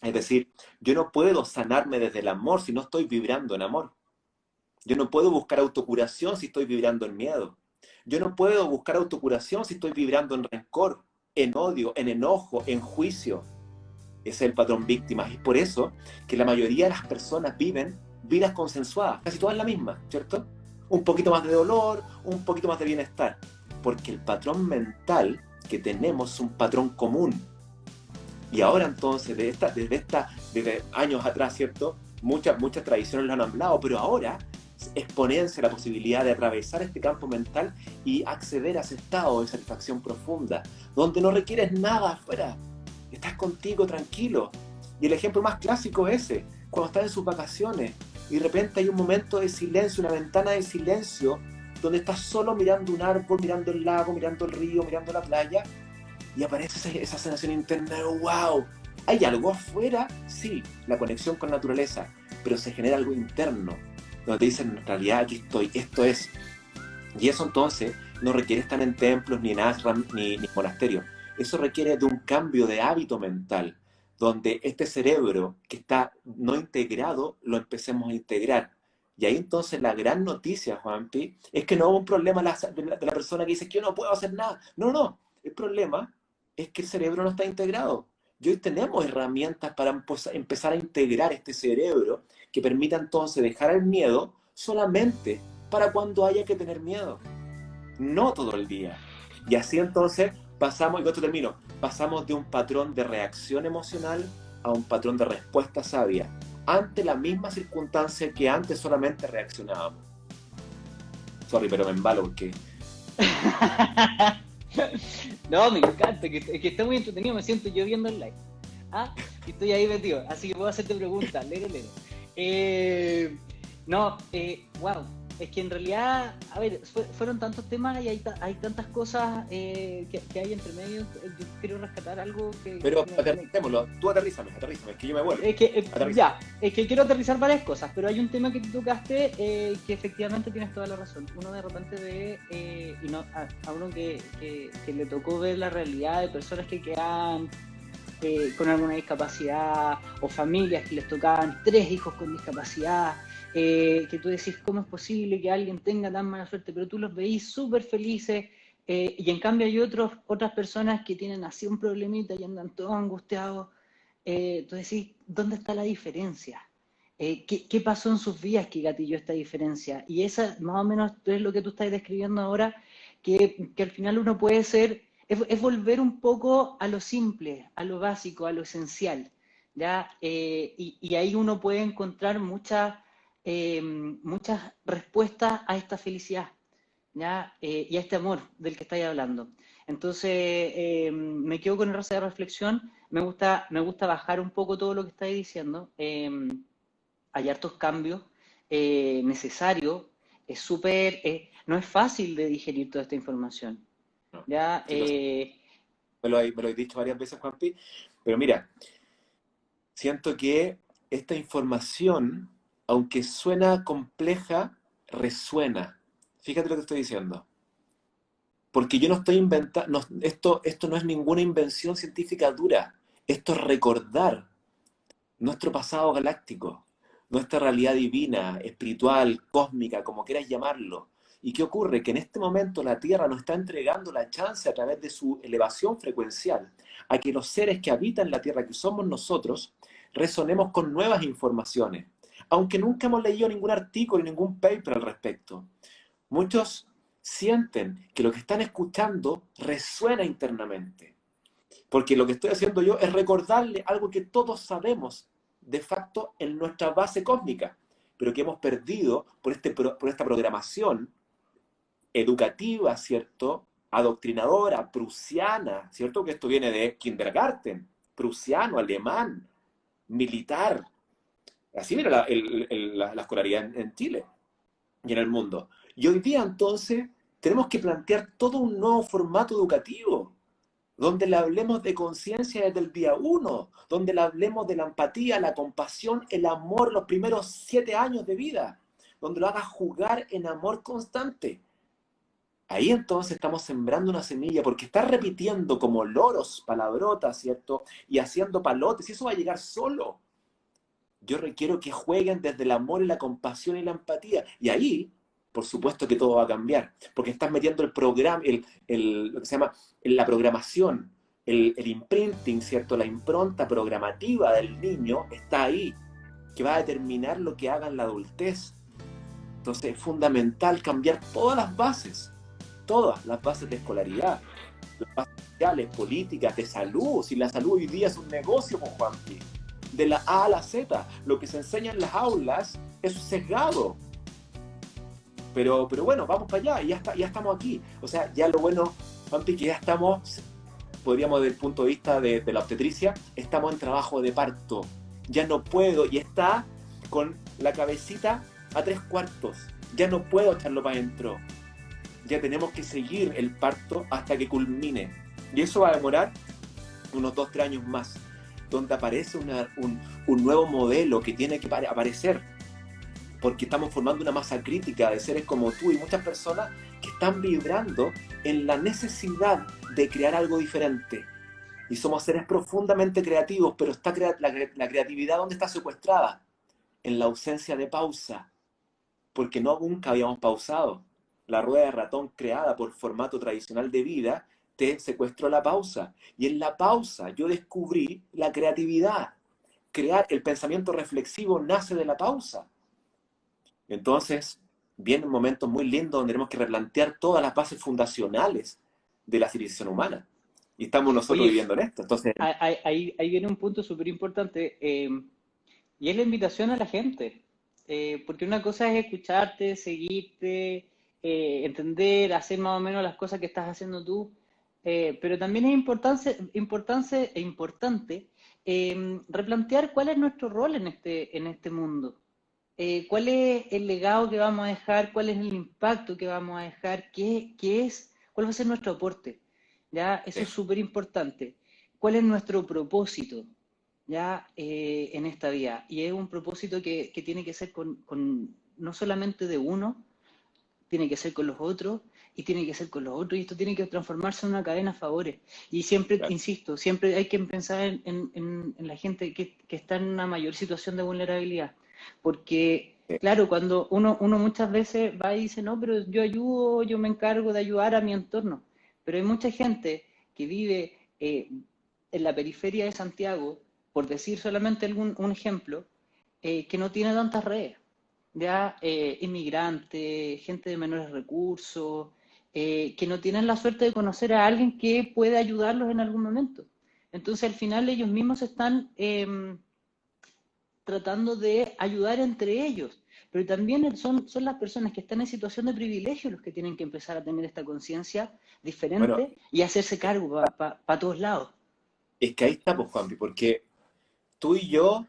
Es decir, yo no puedo sanarme desde el amor si no estoy vibrando en amor. Yo no puedo buscar autocuración si estoy vibrando en miedo. Yo no puedo buscar autocuración si estoy vibrando en rencor, en odio, en enojo, en juicio. Ese es el patrón víctima. Y por eso que la mayoría de las personas viven vidas consensuadas, casi todas la misma, ¿cierto? Un poquito más de dolor, un poquito más de bienestar. Porque el patrón mental que tenemos es un patrón común. Y ahora entonces, desde años atrás, ¿cierto? Muchas tradiciones lo han hablado, pero ahora exponerse la posibilidad de atravesar este campo mental y acceder a ese estado de satisfacción profunda, donde no requieres nada afuera. estás contigo tranquilo. Y el ejemplo más clásico es ese, cuando estás en sus vacaciones y de repente hay un momento de silencio, una ventana de silencio, donde estás solo mirando un árbol, mirando el lago, mirando el río, mirando la playa, y aparece esa sensación interna de wow, ¿hay algo afuera? Sí, la conexión con la naturaleza, pero se genera algo interno, donde te dicen, en realidad aquí estoy, esto es. Y eso entonces no requiere estar en templos, ni en ashram, ni monasterios. Eso requiere de un cambio de hábito mental, donde este cerebro que está no integrado, lo empecemos a integrar. Y ahí entonces la gran noticia, Juanpi, es que no hubo un problema de la persona que dice que yo no puedo hacer nada. No, no, el problema es que el cerebro no está integrado. Y hoy tenemos herramientas para empezar a integrar este cerebro que permita entonces dejar el miedo solamente para cuando haya que tener miedo, no todo el día. Y así entonces pasamos, y con esto termino, pasamos de un patrón de reacción emocional a un patrón de respuesta sabia ante la misma circunstancia que antes solamente reaccionábamos. Sorry, pero me embalo porque...
No, me encanta, que está muy entretenido, me siento yo viendo el live. Ah, y estoy ahí metido, así que puedo hacerte preguntas, lero. Wow, es que en realidad, a ver, fueron tantos temas y hay tantas cosas que hay entre medio. Yo quiero rescatar algo que...
Pero aterricémoslo, tú aterrízame, es que yo me vuelvo.
Es que quiero aterrizar varias cosas, pero hay un tema que tú tocaste que efectivamente tienes toda la razón. Uno de repente ve, a uno que le tocó ver la realidad de personas que quedan con alguna discapacidad, o familias que les tocaban 3 hijos con discapacidad, que tú decís, ¿cómo es posible que alguien tenga tan mala suerte? Pero tú los veís súper felices, y en cambio hay otras personas que tienen así un problemita y andan todos angustiados. Tú decís, ¿dónde está la diferencia? ¿Qué pasó en sus vidas que gatilló esta diferencia? Y esa más o menos es lo que tú estás describiendo ahora, que al final uno puede ser, es volver un poco a lo simple, a lo básico, a lo esencial, ¿ya? Y ahí uno puede encontrar muchas respuestas a esta felicidad, ¿ya? Y a este amor del que estáis hablando. Entonces, me quedo con esa reflexión. Me gusta bajar un poco todo lo que estáis diciendo. Hay hartos cambios necesarios. Es súper... no es fácil de digerir toda esta información.
No,
¿Ya?
sí, me lo he dicho varias veces, Juanpi, pero mira, siento que esta información, aunque suena compleja, resuena. Fíjate lo que estoy diciendo. Porque yo no estoy inventando, esto no es ninguna invención científica dura. Esto es recordar nuestro pasado galáctico, nuestra realidad divina, espiritual, cósmica, como quieras llamarlo. ¿Y qué ocurre? Que en este momento la Tierra nos está entregando la chance a través de su elevación frecuencial a que los seres que habitan la Tierra, que somos nosotros, resonemos con nuevas informaciones. Aunque nunca hemos leído ningún artículo, ningún paper al respecto. Muchos sienten que lo que están escuchando resuena internamente. Porque lo que estoy haciendo yo es recordarle algo que todos sabemos de facto en nuestra base cósmica, pero que hemos perdido por esta programación educativa, ¿cierto? Adoctrinadora, prusiana, ¿cierto? Que esto viene de kindergarten, prusiano, alemán, militar. Así viene la escolaridad en Chile y en el mundo. Y hoy día, entonces, tenemos que plantear todo un nuevo formato educativo, donde le hablemos de conciencia desde el día 1, donde le hablemos de la empatía, la compasión, el amor, los primeros 7 años de vida, donde lo hagas jugar en amor constante. Ahí entonces estamos sembrando una semilla, porque estás repitiendo como loros palabrotas, ¿cierto? Y haciendo palotes, y eso va a llegar solo. Yo requiero que jueguen desde el amor y la compasión y la empatía. Y ahí, por supuesto que todo va a cambiar, porque estás metiendo el programa, lo que se llama la programación, el imprinting, ¿cierto? La impronta programativa del niño está ahí, que va a determinar lo que haga en la adultez. Entonces es fundamental cambiar todas las bases de escolaridad, las bases sociales, políticas, de salud. Si la salud hoy día es un negocio, con Juanpi, de la A a la Z, lo que se enseña en las aulas es sesgado. Pero bueno, vamos para allá, y ya estamos aquí. O sea, ya lo bueno, Juanpi, que ya estamos podríamos desde el punto de vista de la obstetricia, estamos en trabajo de parto. Ya no puedo, y está con la cabecita a 3/4. Ya no puedo echarlo para adentro. Ya tenemos que seguir el parto hasta que culmine. Y eso va a demorar unos 2-3 años más, donde aparece un nuevo modelo que tiene que aparecer, porque estamos formando una masa crítica de seres como tú y muchas personas que están vibrando en la necesidad de crear algo diferente. Y somos seres profundamente creativos, pero está la creatividad, ¿dónde está secuestrada? En la ausencia de pausa, porque nunca habíamos pausado. La rueda de ratón creada por formato tradicional de vida te secuestró la pausa. Y en la pausa yo descubrí la creatividad. El pensamiento reflexivo nace de la pausa. Entonces, vienen momentos muy lindos donde tenemos que replantear todas las bases fundacionales de la civilización humana. Y estamos nosotros
Oye,
viviendo en esto. Entonces,
ahí viene un punto súper importante, y es la invitación a la gente. Porque una cosa es escucharte, seguirte, entender, hacer más o menos las cosas que estás haciendo tú, pero también es importante replantear cuál es nuestro rol en este mundo. ¿Cuál es el legado que vamos a dejar? ¿Cuál es el impacto que vamos a dejar? ¿Cuál va a ser nuestro aporte? ¿Ya? Eso es súper importante. ¿Cuál es nuestro propósito? ¿Ya? En esta vida. Y es un propósito que tiene que ser no solamente de uno, tiene que ser con los otros, y tiene que ser con los otros, y esto tiene que transformarse en una cadena a favores. Y siempre,
claro.
insisto, siempre hay que pensar en la gente que está en una mayor situación de vulnerabilidad. Porque, claro, cuando uno muchas veces va y dice, no, pero yo ayudo, yo me encargo de ayudar a mi entorno. Pero hay mucha gente que vive en la periferia de Santiago, por decir solamente un ejemplo, que no tiene tantas redes. Ya inmigrantes, gente de menores recursos, que no tienen la suerte de conocer a alguien que puede ayudarlos en algún momento. Entonces, al final, ellos mismos están tratando de ayudar entre ellos. Pero también son las personas que están en situación de privilegio los que tienen que empezar a tener esta conciencia
Bueno,
diferente y hacerse cargo para todos lados.
es que ahí estamos, Juanpi, porque tú y yo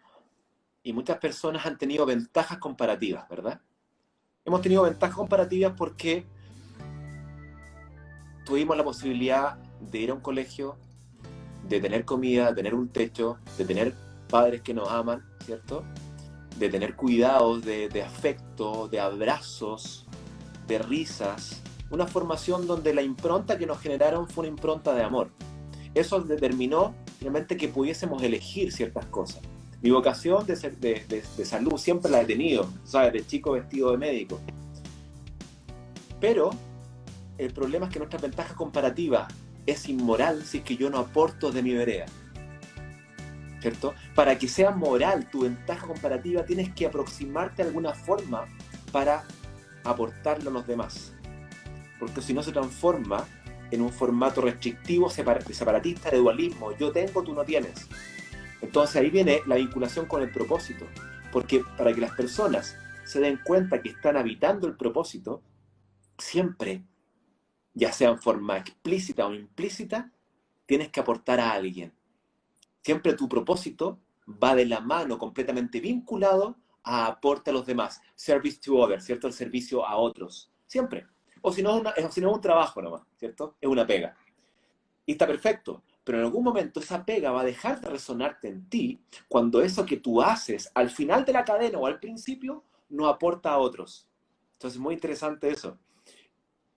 y muchas personas han tenido ventajas comparativas, ¿verdad? Hemos tenido ventajas comparativas porque tuvimos la posibilidad de ir a un colegio, de tener comida, de tener un techo, de tener padres que nos aman, ¿cierto? De tener cuidados, de afecto, de abrazos, de risas. Una formación donde la impronta que nos generaron fue una impronta de amor. Eso determinó finalmente que pudiésemos elegir ciertas cosas. Mi vocación de salud siempre la he tenido, ¿sabes? De chico vestido de médico. Pero el problema es que nuestra ventaja comparativa es inmoral si es que yo no aporto de mi vereda, ¿cierto? Para que sea moral tu ventaja comparativa tienes que aproximarte de alguna forma para aportarlo a los demás, porque si no se transforma en un formato restrictivo, separatista, de dualismo. Yo tengo, tú no tienes. Entonces ahí viene la vinculación con el propósito, porque para que las personas se den cuenta que están habitando el propósito, siempre, ya sea en forma explícita o implícita, tienes que aportar a alguien. Siempre tu propósito va de la mano, completamente vinculado a aporte a los demás. Service to others, ¿cierto? El servicio a otros. Siempre. O si no, es un trabajo nomás, ¿cierto? Es una pega. Y está perfecto. Pero en algún momento esa pega va a dejar de resonarte en ti cuando eso que tú haces al final de la cadena o al principio no aporta a otros. Entonces es muy interesante eso.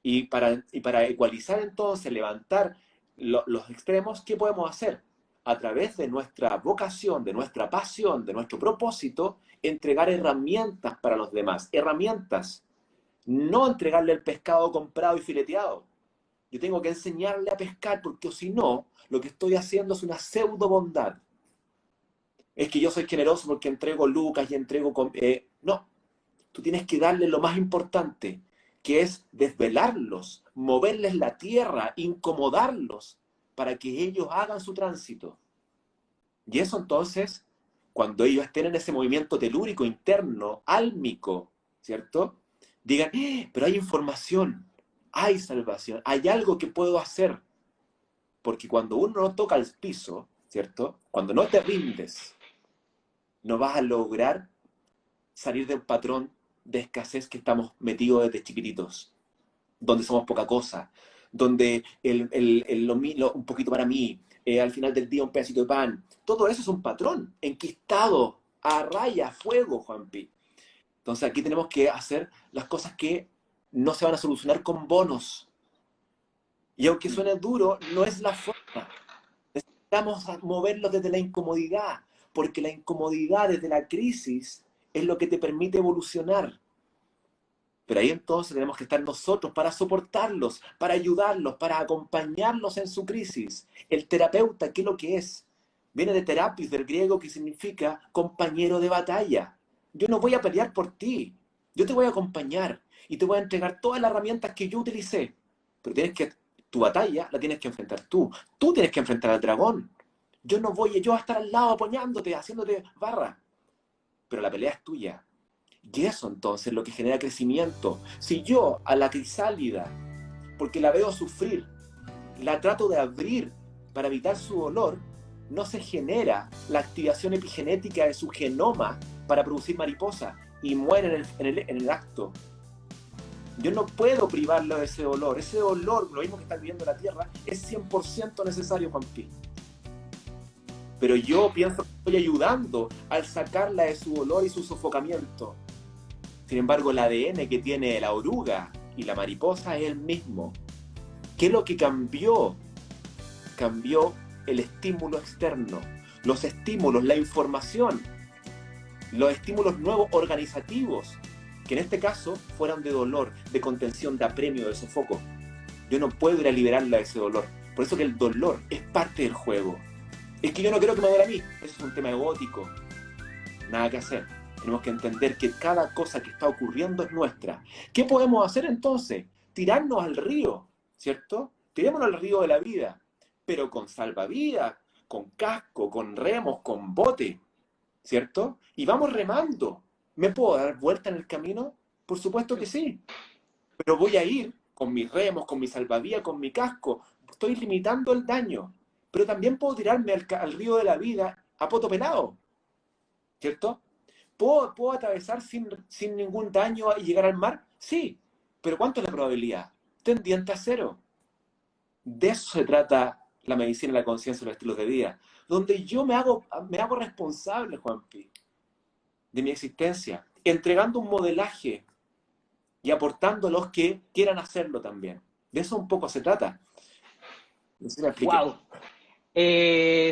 Y para ecualizar entonces, levantar los extremos, ¿qué podemos hacer? A través de nuestra vocación, de nuestra pasión, de nuestro propósito, entregar herramientas para los demás. Herramientas. No entregarle el pescado comprado y fileteado. Yo tengo que enseñarle a pescar porque si no, lo que estoy haciendo es una pseudo bondad. Es que yo soy generoso porque entrego lucas y entrego... No, tú tienes que darle lo más importante, que es desvelarlos, moverles la tierra, incomodarlos para que ellos hagan su tránsito. Y eso entonces, cuando ellos estén en ese movimiento telúrico interno, álmico, ¿cierto? Digan, pero hay información, hay salvación, hay algo que puedo hacer. Porque cuando uno no toca el piso, ¿cierto? Cuando no te rindes, no vas a lograr salir de un patrón de escasez que estamos metidos desde chiquititos, donde somos poca cosa, donde un poquito para mí, al final del día un pedacito de pan, todo eso es un patrón enquistado a raya, a fuego, Juanpi. Entonces aquí tenemos que hacer las cosas que no se van a solucionar con bonos. Y aunque suene duro, no es la forma. Necesitamos moverlo desde la incomodidad, porque la incomodidad desde la crisis es lo que te permite evolucionar. Pero ahí entonces tenemos que estar nosotros para soportarlos, para ayudarlos, para acompañarlos en su crisis. El terapeuta, ¿qué es lo que es? Viene de terapis, del griego, que significa compañero de batalla. Yo no voy a pelear por ti, yo te voy a acompañar y te voy a entregar todas las herramientas que yo utilicé. Pero tu batalla la tienes que enfrentar tú. Tú tienes que enfrentar al dragón. Yo no voy yo a estar al lado apoyándote, haciéndote barra. Pero la pelea es tuya. Y eso entonces es lo que genera crecimiento. Si yo a la crisálida, porque la veo sufrir, la trato de abrir para evitar su dolor, no se genera la activación epigenética de su genoma para producir mariposa y muere en el acto. Yo no puedo privarlo de ese dolor. Ese dolor, lo mismo que está viviendo la Tierra, es 100% necesario, Juanpi. Pero yo pienso que estoy ayudando al sacarla de su dolor y su sofocamiento. Sin embargo, el ADN que tiene la oruga y la mariposa es el mismo. ¿Qué es lo que cambió? Cambió el estímulo externo, los estímulos, la información, los estímulos nuevos organizativos, que en este caso fueron de dolor, de contención, de apremio, de sofoco. Yo no puedo ir a liberarla de ese dolor. Por eso que el dolor es parte del juego. Es que yo no quiero que me duele a mí. Eso es un tema egótico. Nada que hacer. Tenemos que entender que cada cosa que está ocurriendo es nuestra. ¿Qué podemos hacer entonces? Tirarnos al río, ¿cierto? Tirémonos al río de la vida, pero con salvavidas, con casco, con remos, con bote, ¿cierto? Y vamos remando. ¿Me puedo dar vuelta en el camino? Por supuesto que sí. Pero voy a ir con mis remos, con mi salvavidas, con mi casco. Estoy limitando el daño. Pero también puedo tirarme al río de la vida a poto pelado, ¿cierto? ¿Puedo atravesar sin ningún daño y llegar al mar? Sí, pero ¿cuánto es la probabilidad? Tendiente a cero. De eso se trata la medicina y la conciencia y los estilos de vida, donde yo me hago responsable, Juanpi, de mi existencia, entregando un modelaje y aportando a los que quieran hacerlo también. De eso un poco se trata. No sé si me expliqué.
¡Wow!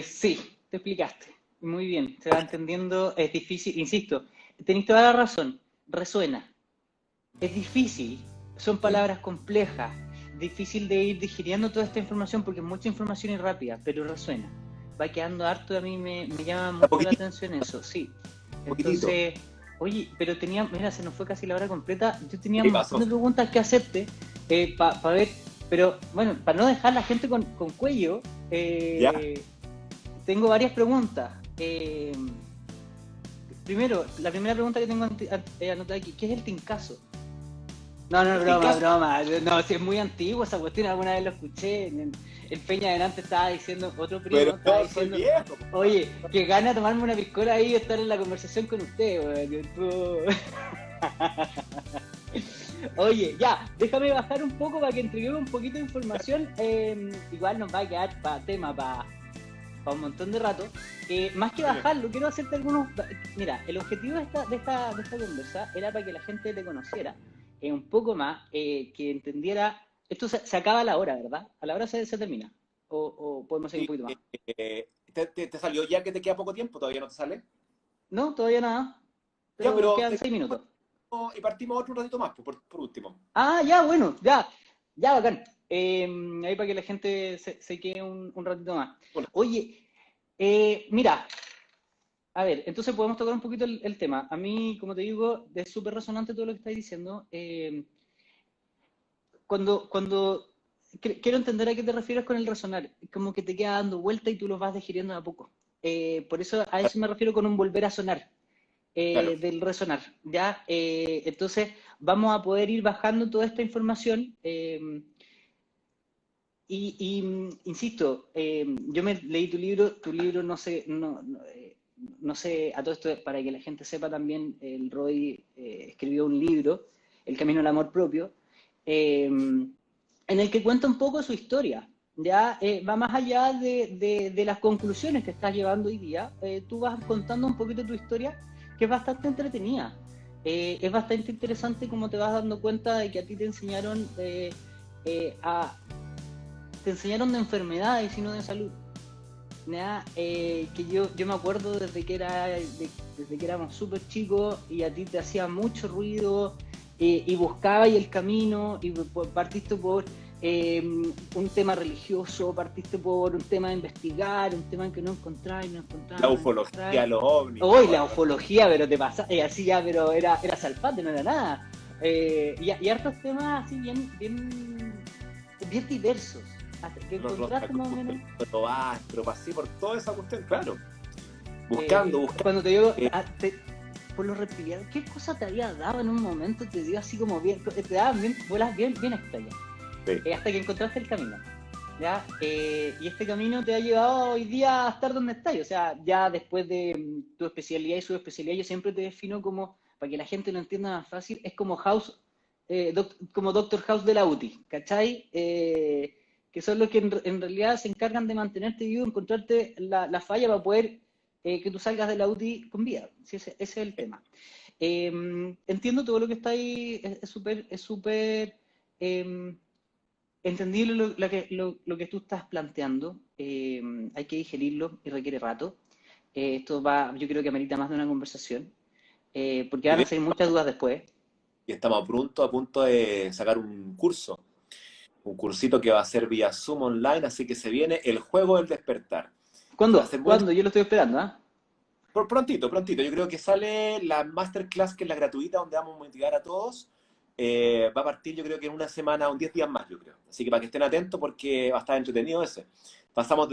Sí, te explicaste. Muy bien, se va entendiendo. Es difícil, insisto, tenéis toda la razón. Resuena. Es difícil, son palabras complejas, difícil de ir digiriendo toda esta información porque es mucha información y rápida, pero resuena. Va quedando harto y a mí me llama mucho la atención eso, sí. Entonces, oye, pero mira, se nos fue casi la hora completa. Yo tenía un montón de preguntas que hacerte para ver, pero bueno, para no dejar a la gente con cuello, tengo varias preguntas. Primero, la primera pregunta que tengo anotada aquí, ¿qué es el tincazo? No, broma. No, si es muy antiguo esa cuestión, alguna vez lo escuché. El Peña delante estaba diciendo, otro primo
pero
estaba
no,
diciendo,
viejo.
Oye, que gana tomarme una piscola ahí y estar en la conversación con usted, weón. Oye, ya, déjame bajar un poco para que entreguemos un poquito de información. Igual nos va a quedar para un montón de rato. Más que bajarlo, quiero hacerte algunos. Mira, el objetivo de esta conversa era para que la gente te conociera un poco más, que entendiera. Esto se acaba a la hora, ¿verdad? A la hora se termina. ¿O podemos seguir un poquito más?
¿Te salió ya que te queda poco tiempo? ¿Todavía no te sale?
No, todavía nada. Pero quedan 6 minutos.
Y partimos otro ratito más, por último.
Ah, ya, bueno, ya, bacán. Ahí para que la gente se quede un ratito más.
Bueno.
Oye, mira, a ver, entonces podemos tocar un poquito el tema. A mí, como te digo, es súper resonante todo lo que estás diciendo. Cuando quiero entender a qué te refieres con el resonar, como que te queda dando vuelta y tú lo vas digiriendo de a poco. Por eso a eso me refiero con un volver a sonar. Claro. Del resonar, ¿ya? Entonces vamos a poder ir bajando toda esta información Insisto, yo me leí tu libro no sé, a todo esto, para que la gente sepa también, el Roy escribió un libro, El Camino al Amor Propio, en el que cuenta un poco su historia. Ya va más allá de las conclusiones que estás llevando hoy día. Tú vas contando un poquito tu historia, que es bastante entretenida. Es bastante interesante cómo te vas dando cuenta de que a ti te enseñaron te enseñaron de enfermedades y no de salud. ¿Ya? Que yo me acuerdo desde que éramos súper chicos y a ti te hacía mucho ruido y buscabas el camino y partiste por un tema religioso, partiste por un tema de investigar, un tema en que no encontrabas, no encontrabas.
La ufología, los ovnis.
Hoy la ufología, pero te pasa, así ya, pero era salpate, no era nada. Y hartos temas así bien diversos. Hasta que encontraste más o menos.
Pero pasé por toda esa cuestión, claro. Buscando.
Cuando te digo, por los reptilianos, ¿qué cosa te había dado en un momento? Te dio así como bien, te daban bolas bien extrañas.
Sí.
Hasta que encontraste el camino. ¿Ya? Y este camino te ha llevado hoy día a estar donde estás. O sea, ya después de tu especialidad y su especialidad, yo siempre te defino como, para que la gente lo entienda más fácil, es como como Doctor House de la UTI, ¿cachai? Que son los que en realidad se encargan de mantenerte vivo, encontrarte la falla para poder que tú salgas de la UTI con vida. Sí, ese es el tema. Entiendo todo lo que está ahí, es súper entendible lo que tú estás planteando. Hay que digerirlo y requiere rato. Yo creo que amerita más de una conversación, porque van a salir muchas dudas después.
Y estamos a punto de sacar un cursito que va a ser vía Zoom online, así que se viene el juego del despertar.
¿Cuándo? Yo lo estoy esperando, ¿ah?
Prontito. Yo creo que sale la masterclass, que es la gratuita, donde vamos a motivar a todos. Va a partir, yo creo que en una semana o 10 días más, yo creo. Así que para que estén atentos, porque va a estar entretenido ese. Pasamos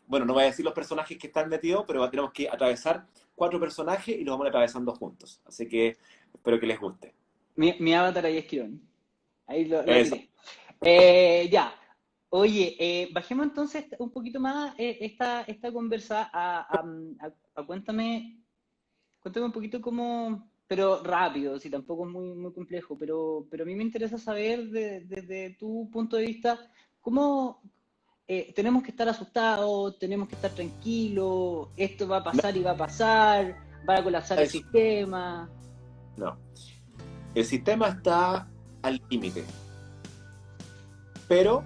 bueno, no voy a decir los personajes que están metidos, pero tenemos que atravesar 4 personajes y los vamos atravesando juntos. Así que espero que les guste.
Mi avatar ahí es Quirón. Ahí lo
Eso.
diré. Ya. Oye, bajemos entonces un poquito más esta conversa a cuéntame un poquito cómo, pero rápido, si tampoco es muy complejo, pero a mí me interesa saber desde tu punto de vista, cómo tenemos que estar asustados, tenemos que estar tranquilos, esto va a pasar y va a pasar, va a colapsar el sistema.
No. El sistema está al límite. Pero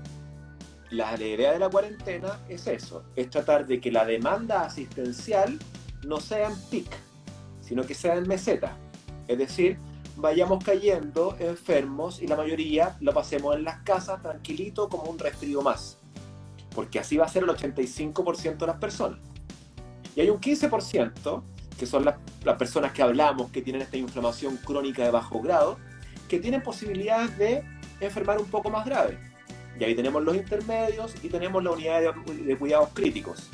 la idea de la cuarentena es eso, es tratar de que la demanda asistencial no sea en pic, sino que sea en meseta. Es decir, vayamos cayendo enfermos y la mayoría lo pasemos en las casas tranquilito como un resfrío más. Porque así va a ser el 85% de las personas. Y hay un 15%, que son las personas que hablamos, que tienen esta inflamación crónica de bajo grado, que tienen posibilidades de enfermar un poco más grave. Y ahí tenemos los intermedios y tenemos la unidad de cuidados críticos.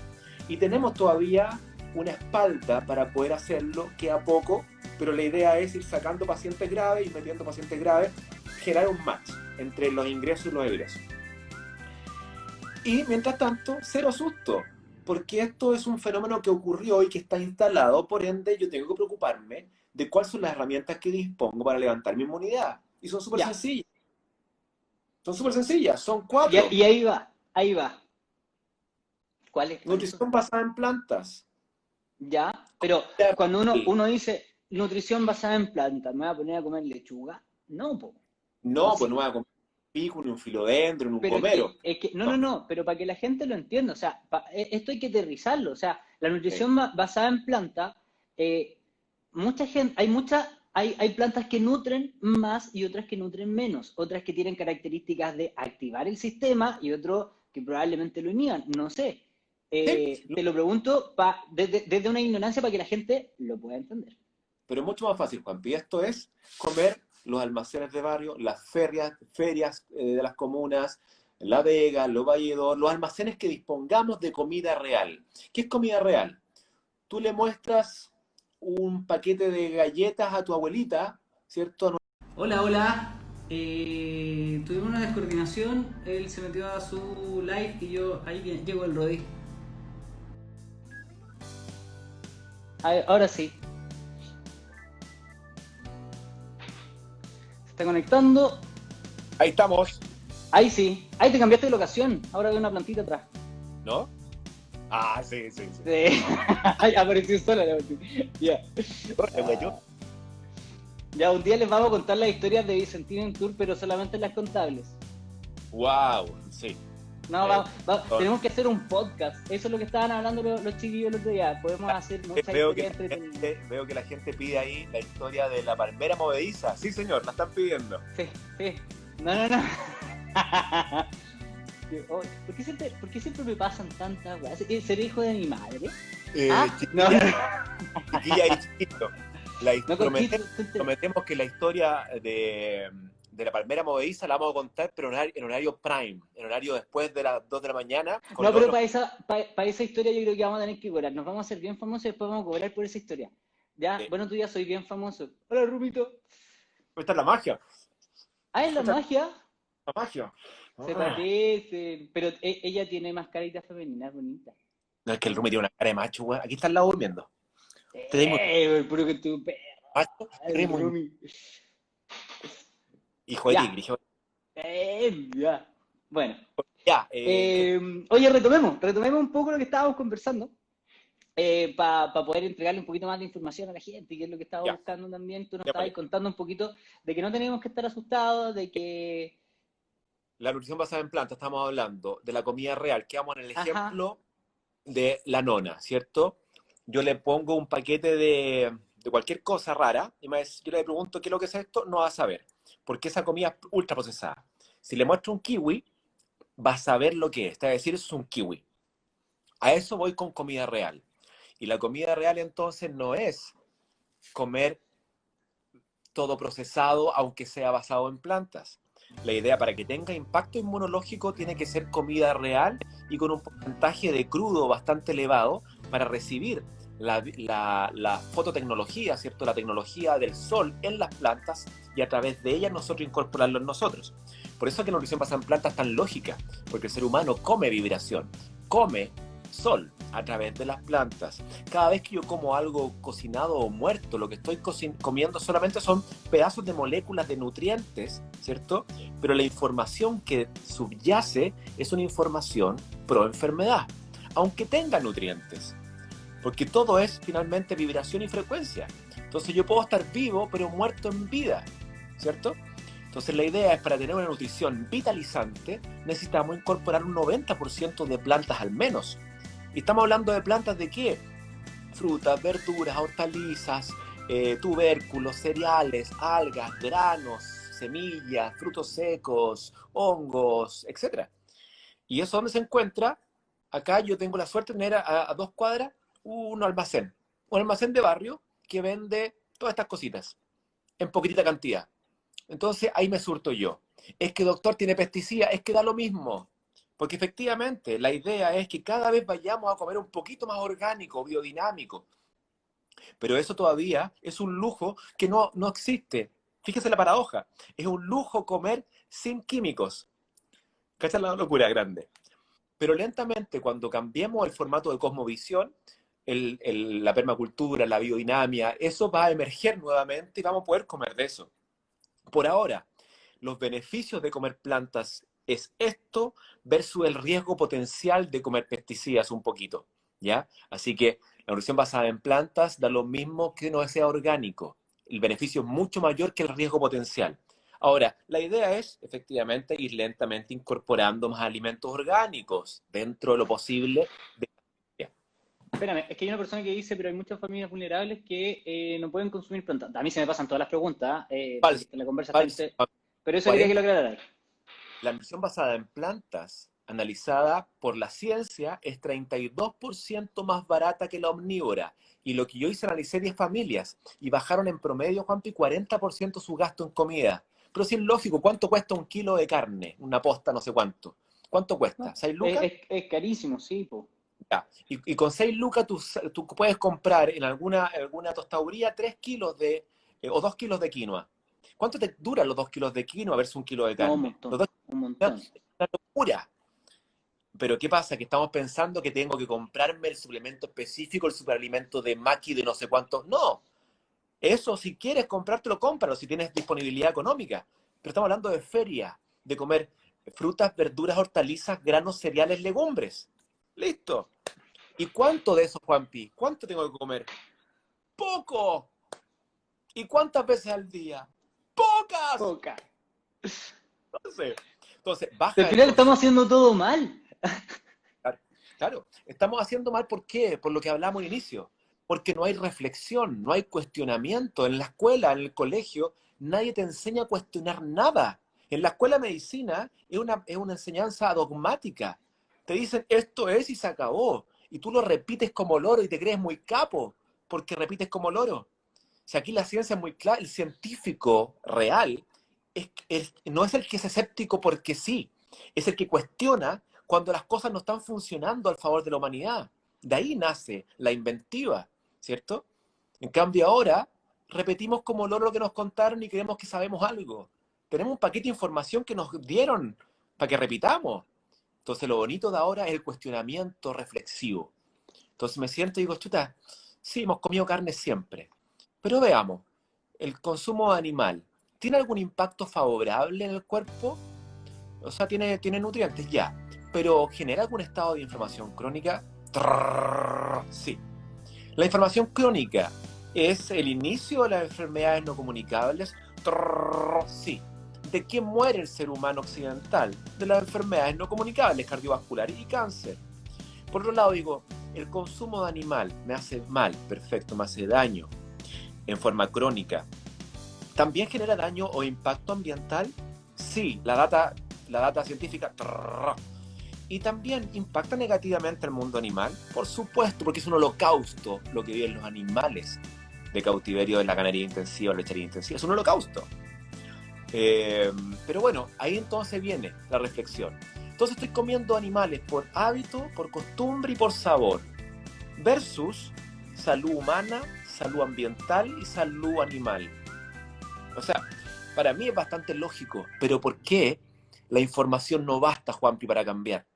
Y tenemos todavía una espalda para poder hacerlo, que a poco, pero la idea es ir sacando pacientes graves y metiendo pacientes graves, generar un match entre los ingresos y los egresos. Y mientras tanto, cero susto, porque esto es un fenómeno que ocurrió y que está instalado, por ende yo tengo que preocuparme de cuáles son las herramientas que dispongo para levantar mi inmunidad. Y son súper sencillas. Son 4.
Y ahí va. ¿Cuál es?
Nutrición basada en plantas.
Ya, pero cuando uno dice nutrición basada en plantas, ¿me voy a poner a comer lechuga? No, po.
No, pues no voy a comer un pico, ni un filodendro, ni un pomelo.
No, pero para que la gente lo entienda, o sea, esto hay que aterrizarlo, o sea, la nutrición basada en planta, mucha gente, hay plantas que nutren más y otras que nutren menos, otras que tienen características de activar el sistema y otros que probablemente lo inhiban, no sé. Te lo pregunto desde una ignorancia para que la gente lo pueda entender.
Pero es mucho más fácil, Juanpi. Esto es comer los almacenes de barrio, las ferias de las comunas, La Vega, Los Valledor, los almacenes que dispongamos de comida real. ¿Qué es comida real? Tú le muestras un paquete de galletas a tu abuelita, ¿cierto?
Hola, tuvimos una descoordinación, él se metió a su live y yo, ahí llegó el Rodri.
Ahora sí. Se está conectando.
Ahí estamos,
Ahí sí. Ahí te cambiaste de locación. Ahora veo una plantita atrás.
¿no? Ah, sí.
Sí. Ay, apareció sola la plantita. Ya.
Corre, güey.
Ya, un día les vamos a contar las historias de Vicentino en Tour, pero solamente las contables.
Wow, sí.
No, tenemos que hacer un podcast. Eso es lo que estaban hablando los chiquillos el otro día. Podemos hacer muchas historias entretenidas.
Veo que la gente pide ahí la historia de la palmera movediza. Sí, señor, la están pidiendo.
Sí. No. Oh, ¿por qué siempre me pasan tantas weas? ¿Seré hijo de mi madre? No.
Chiquilla y chiquito.
No,
Prometemos que la historia de la palmera movediza la vamos a contar, pero en horario prime, en horario después de las 2 de la mañana.
No, pero para esa historia yo creo que vamos a tener que cobrar. Nos vamos a hacer bien famosos y después vamos a cobrar por esa historia. Ya, bueno, tú ya soy bien famoso. Hola, Rumito.
Esta es la magia.
Ah, es la magia.
La magia.
Se parece, pero ella tiene más carita femenina, bonita.
No, es que el Rumi tiene una cara de macho, güey. Aquí está al lado durmiendo.
Puro que tu perro.
Macho,
El Rumi.
hijo de
Ya.
tigre.
Ya. Bueno.
Ya.
Oye, retomemos un poco lo que estábamos conversando para poder entregarle un poquito más de información a la gente, que es lo que estaba buscando también. Tú nos estabas contando un poquito de que no teníamos que estar asustados, de que...
La nutrición basada en plantas, estamos hablando de la comida real. Quedamos en el ejemplo de la nona, ¿cierto? Yo le pongo un paquete de cualquier cosa rara, y yo le pregunto qué es lo que es esto, no va a saber, porque esa comida es ultra procesada. Si le muestro un kiwi, va a saber lo que es decir, eso es un kiwi. A eso voy con comida real. Y la comida real entonces no es comer todo procesado, aunque sea basado en plantas. La idea para que tenga impacto inmunológico tiene que ser comida real y con un porcentaje de crudo bastante elevado para recibir la fototecnología, ¿cierto? La tecnología del sol en las plantas y a través de ella nosotros incorporarlo en nosotros. Por eso es que la nutrición basada en plantas es tan lógica, porque el ser humano come vibración, come sol a través de las plantas. Cada vez que yo como algo cocinado o muerto, lo que estoy comiendo solamente son pedazos de moléculas de nutrientes, ¿cierto? Pero la información que subyace es una información pro enfermedad, aunque tenga nutrientes, porque todo es finalmente vibración y frecuencia. Entonces yo puedo estar vivo pero muerto en vida, ¿cierto? Entonces la idea es, para tener una nutrición vitalizante necesitamos incorporar un 90% de plantas al menos. Y estamos hablando de plantas de ¿qué? Frutas, verduras, hortalizas, tubérculos, cereales, algas, granos, semillas, frutos secos, hongos, etc. ¿Y eso dónde se encuentra? Acá yo tengo la suerte de tener a 2 cuadras un almacén de barrio que vende todas estas cositas en poquitita cantidad. Entonces ahí me surto yo. Es que doctor tiene pesticidas, es que da lo mismo. Porque efectivamente la idea es que cada vez vayamos a comer un poquito más orgánico, biodinámico. Pero eso todavía es un lujo que no existe. Fíjese la paradoja. Es un lujo comer sin químicos. ¿Cacha la locura grande? Pero lentamente, cuando cambiemos el formato de cosmovisión, la permacultura, la biodinamia, eso va a emerger nuevamente y vamos a poder comer de eso. Por ahora, los beneficios de comer plantas es esto versus el riesgo potencial de comer pesticidas un poquito, ¿ya? Así que la nutrición basada en plantas da lo mismo que no sea orgánico. El beneficio es mucho mayor que el riesgo potencial. Ahora, la idea es, efectivamente, ir lentamente incorporando más alimentos orgánicos dentro de lo posible.
Espérame, es que hay una persona que dice, pero hay muchas familias vulnerables que no pueden consumir plantas. A mí se me pasan todas las preguntas,
Falso,
la conversa
falso.
pero eso quería que lo aclarara.
La nutrición basada en plantas, analizada por la ciencia, es 32% más barata que la omnívora. Y lo que yo hice, analicé 10 familias y bajaron en promedio, Juanpi, 40% su gasto en comida. Pero si es lógico, ¿cuánto cuesta un kilo de carne? Una posta, no sé cuánto. ¿Cuánto cuesta?
No,
¿6 lucas?
Es carísimo, sí, po.
Ya. Y con 6 lucas tú puedes comprar en alguna tostaduría 3 kilos o 2 kilos de quinoa. ¿Cuánto te duran los 2 kilos de quinoa versus 1 kilo de
No,
carne? Los dos,
un montón.
es una locura. Pero ¿qué pasa? Que estamos pensando que tengo que comprarme el suplemento específico, el superalimento de Maki de no sé cuántos. No, eso si quieres comprártelo, cómpralo, si tienes disponibilidad económica. Pero estamos hablando de feria, de comer frutas, verduras, hortalizas, granos, cereales, legumbres. Listo. ¿Y cuánto de eso, Juanpi? ¿Cuánto tengo que comer? ¡Poco! ¿Y cuántas veces al día? ¡Pocas!
Poca.
Entonces,
Al
baja el
final estamos
consumo.
haciendo todo mal.
Claro, estamos haciendo mal, ¿por qué? Por lo que hablamos al inicio. Porque no hay reflexión, no hay cuestionamiento. En la escuela, en el colegio, nadie te enseña a cuestionar nada. En la escuela de medicina es una enseñanza dogmática. Te dicen esto es y se acabó. Y tú lo repites como loro y te crees muy capo porque repites como loro. Si aquí la ciencia es muy clara, el científico real no es el que es escéptico porque sí, es el que cuestiona cuando las cosas no están funcionando al favor de la humanidad. De ahí nace la inventiva, ¿cierto? En cambio ahora repetimos como loro lo que nos contaron y creemos que sabemos algo. Tenemos un paquete de información que nos dieron para que repitamos. Entonces lo bonito de ahora es el cuestionamiento reflexivo. Entonces me siento y digo, chuta, sí, hemos comido carne siempre. Pero veamos, el consumo animal, ¿tiene algún impacto favorable en el cuerpo? O sea, tiene nutrientes, ya. Pero ¿genera algún estado de inflamación crónica? Sí. La inflamación crónica es el inicio de las enfermedades no comunicables. Sí. ¿De qué muere el ser humano occidental? De las enfermedades no comunicables, cardiovasculares y cáncer. Por otro lado, digo, el consumo de animal me hace mal, perfecto, me hace daño en forma crónica. ¿También genera daño o impacto ambiental? Sí, la data científica. ¿Y también impacta negativamente al mundo animal? Por supuesto, porque es un holocausto lo que viven los animales de cautiverio de la ganadería intensiva, lechería intensiva. Es un holocausto. Pero bueno, ahí entonces viene la reflexión. Entonces estoy comiendo animales por hábito, por costumbre y por sabor. Versus salud humana, salud ambiental y salud animal. O sea, para mí es bastante lógico, pero ¿por qué la información no basta, Juanpi, para cambiar?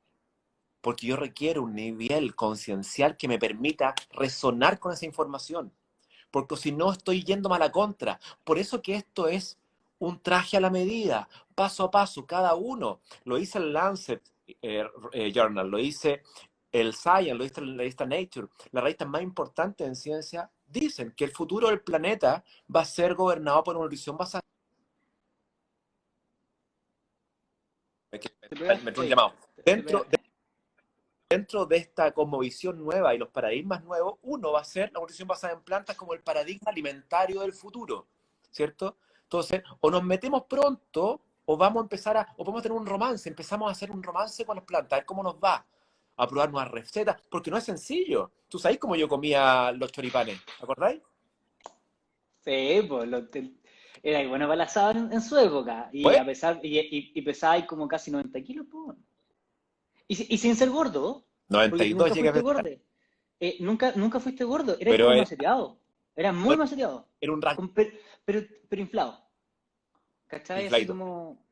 Porque yo requiero un nivel conciencial que me permita resonar con esa información. Porque si no, estoy yendo a la contra. Por eso que esto es un traje a la medida, paso a paso, cada uno. Lo dice el Lancet Journal, lo dice el Science, lo dice la revista Nature. Las revistas más importantes en ciencia dicen que el futuro del planeta va a ser gobernado por una nutrición basada. Me entró un llamado. Dentro, dentro de esta cosmovisión nueva y los paradigmas nuevos, uno va a ser la nutrición basada en plantas como el paradigma alimentario del futuro, ¿cierto? Entonces, o nos metemos pronto, o vamos a empezar o podemos tener un romance, empezamos a hacer un romance con las plantas, a ver cómo nos va, a probar nuevas recetas, porque no es sencillo. Tú sabes cómo yo comía los choripanes, ¿acordáis?
Sí, pues era bueno para el asado en su época. Y
Pues,
a pesar, y pesaba ahí como casi 90 kilos, pues. Y sin ser gordo, porque tú
92
nunca
llegué a
fuiste
pesar,
gordo. Nunca fuiste gordo, eras
pero
como
era,
maceteado. Eras muy maceteado.
era un rasgo
Pero inflado. ¿Cachai? Así
infladito,
como.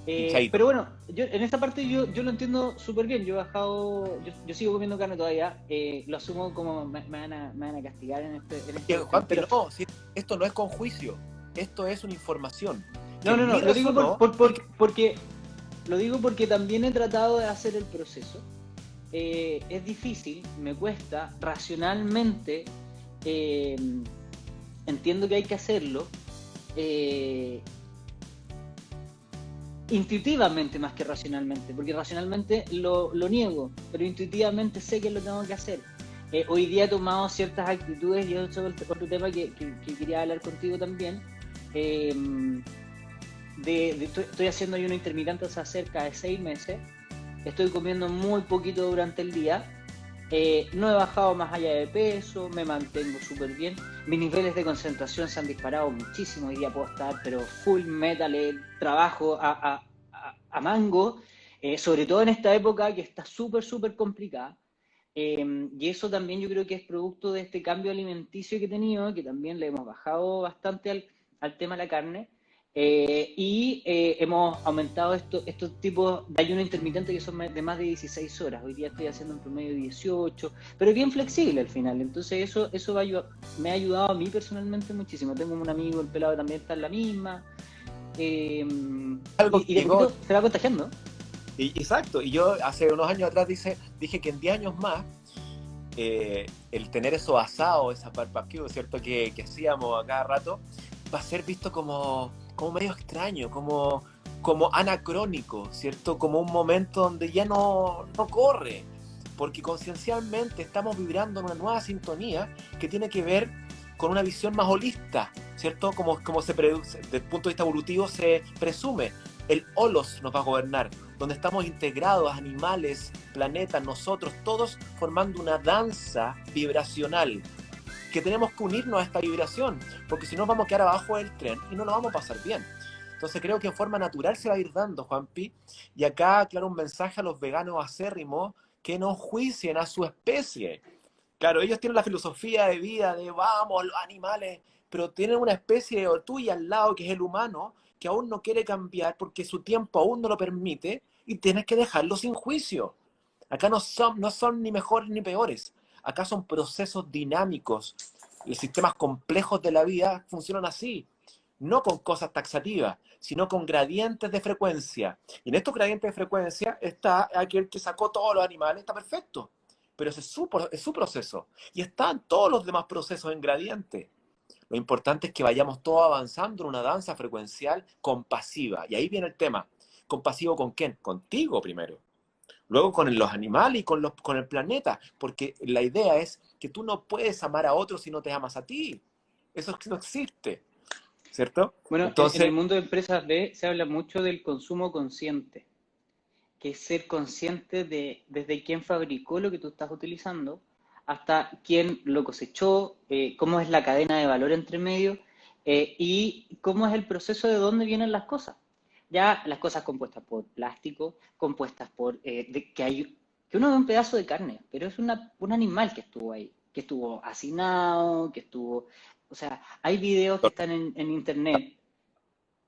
hinchadito.
Pero bueno, en esta parte yo lo entiendo súper bien. Yo he bajado, yo sigo comiendo carne todavía. Lo asumo como me van a castigar en esta cuestión.
Juanpi,
Pero
no, si esto no es con juicio, esto es una información que
no, no,
en
no,
mi
lo digo
resonó.
porque también he tratado de hacer el proceso. Es difícil, me cuesta, racionalmente entiendo que hay que hacerlo, intuitivamente más que racionalmente, porque racionalmente lo niego, pero intuitivamente sé que lo tengo que hacer. Hoy día he tomado ciertas actitudes y eso es otro tema que quería hablar contigo también. Eh, estoy haciendo ayuno intermitente hace cerca de 6 meses. Estoy comiendo muy poquito durante el día. No he bajado más allá de peso, me mantengo súper bien. Mis niveles de concentración se han disparado muchísimo. Hoy día puedo estar, pero full metal, trabajo a mango, sobre todo en esta época que está súper, súper complicada. Y eso también yo creo que es producto de este cambio alimenticio que he tenido, que también le hemos bajado bastante al tema de la carne. Hemos aumentado estos tipos de ayuno intermitente que son de más de 16 horas. Hoy día estoy haciendo en promedio 18, pero bien flexible al final. Entonces eso me ha ayudado a mí personalmente muchísimo. Tengo un amigo, el pelado también está en la misma.
Algo
Y de
llegó,
poquito se va contagiando.
exacto, y yo hace unos años atrás dije que en 10 años más, el tener esos asados, esas barbecues, ¿cierto? Que hacíamos a cada rato, va a ser visto como medio extraño, como anacrónico, ¿cierto? Como un momento donde ya no corre, porque conciencialmente estamos vibrando en una nueva sintonía que tiene que ver con una visión más holista, ¿cierto? Como desde el punto de vista evolutivo se presume. El holos nos va a gobernar, donde estamos integrados, animales, planetas, nosotros, todos formando una danza vibracional, que tenemos que unirnos a esta vibración, porque si no vamos a quedar abajo del tren y no lo vamos a pasar bien. Entonces creo que en forma natural se va a ir dando, Juanpi, y acá, claro, un mensaje a los veganos acérrimos que no juicien a su especie. Claro, ellos tienen la filosofía de vida de vamos, los animales, pero tienen una especie tuya al lado que es el humano, que aún no quiere cambiar porque su tiempo aún no lo permite y tienes que dejarlo sin juicio. Acá no son ni mejores ni peores. Acá son procesos dinámicos. Los sistemas complejos de la vida funcionan así. No con cosas taxativas, sino con gradientes de frecuencia. Y en estos gradientes de frecuencia está aquel que sacó todos los animales, está perfecto. Pero ese es su proceso. Y están todos los demás procesos en gradiente. Lo importante es que vayamos todos avanzando en una danza frecuencial compasiva. Y ahí viene el tema. ¿Compasivo con quién? Contigo primero. Luego con los animales y con el planeta. Porque la idea es que tú no puedes amar a otros si no te amas a ti. Eso no existe. ¿Cierto?
Bueno,
Entonces,
en el mundo de empresas B se habla mucho del consumo consciente, que es ser consciente de desde quién fabricó lo que tú estás utilizando hasta quién lo cosechó, cómo es la cadena de valor entre medio y cómo es el proceso de dónde vienen las cosas. Ya las cosas compuestas por plástico, compuestas por que uno ve un pedazo de carne, pero es un animal que estuvo ahí, que estuvo hacinado, que estuvo... O sea, hay videos que están en internet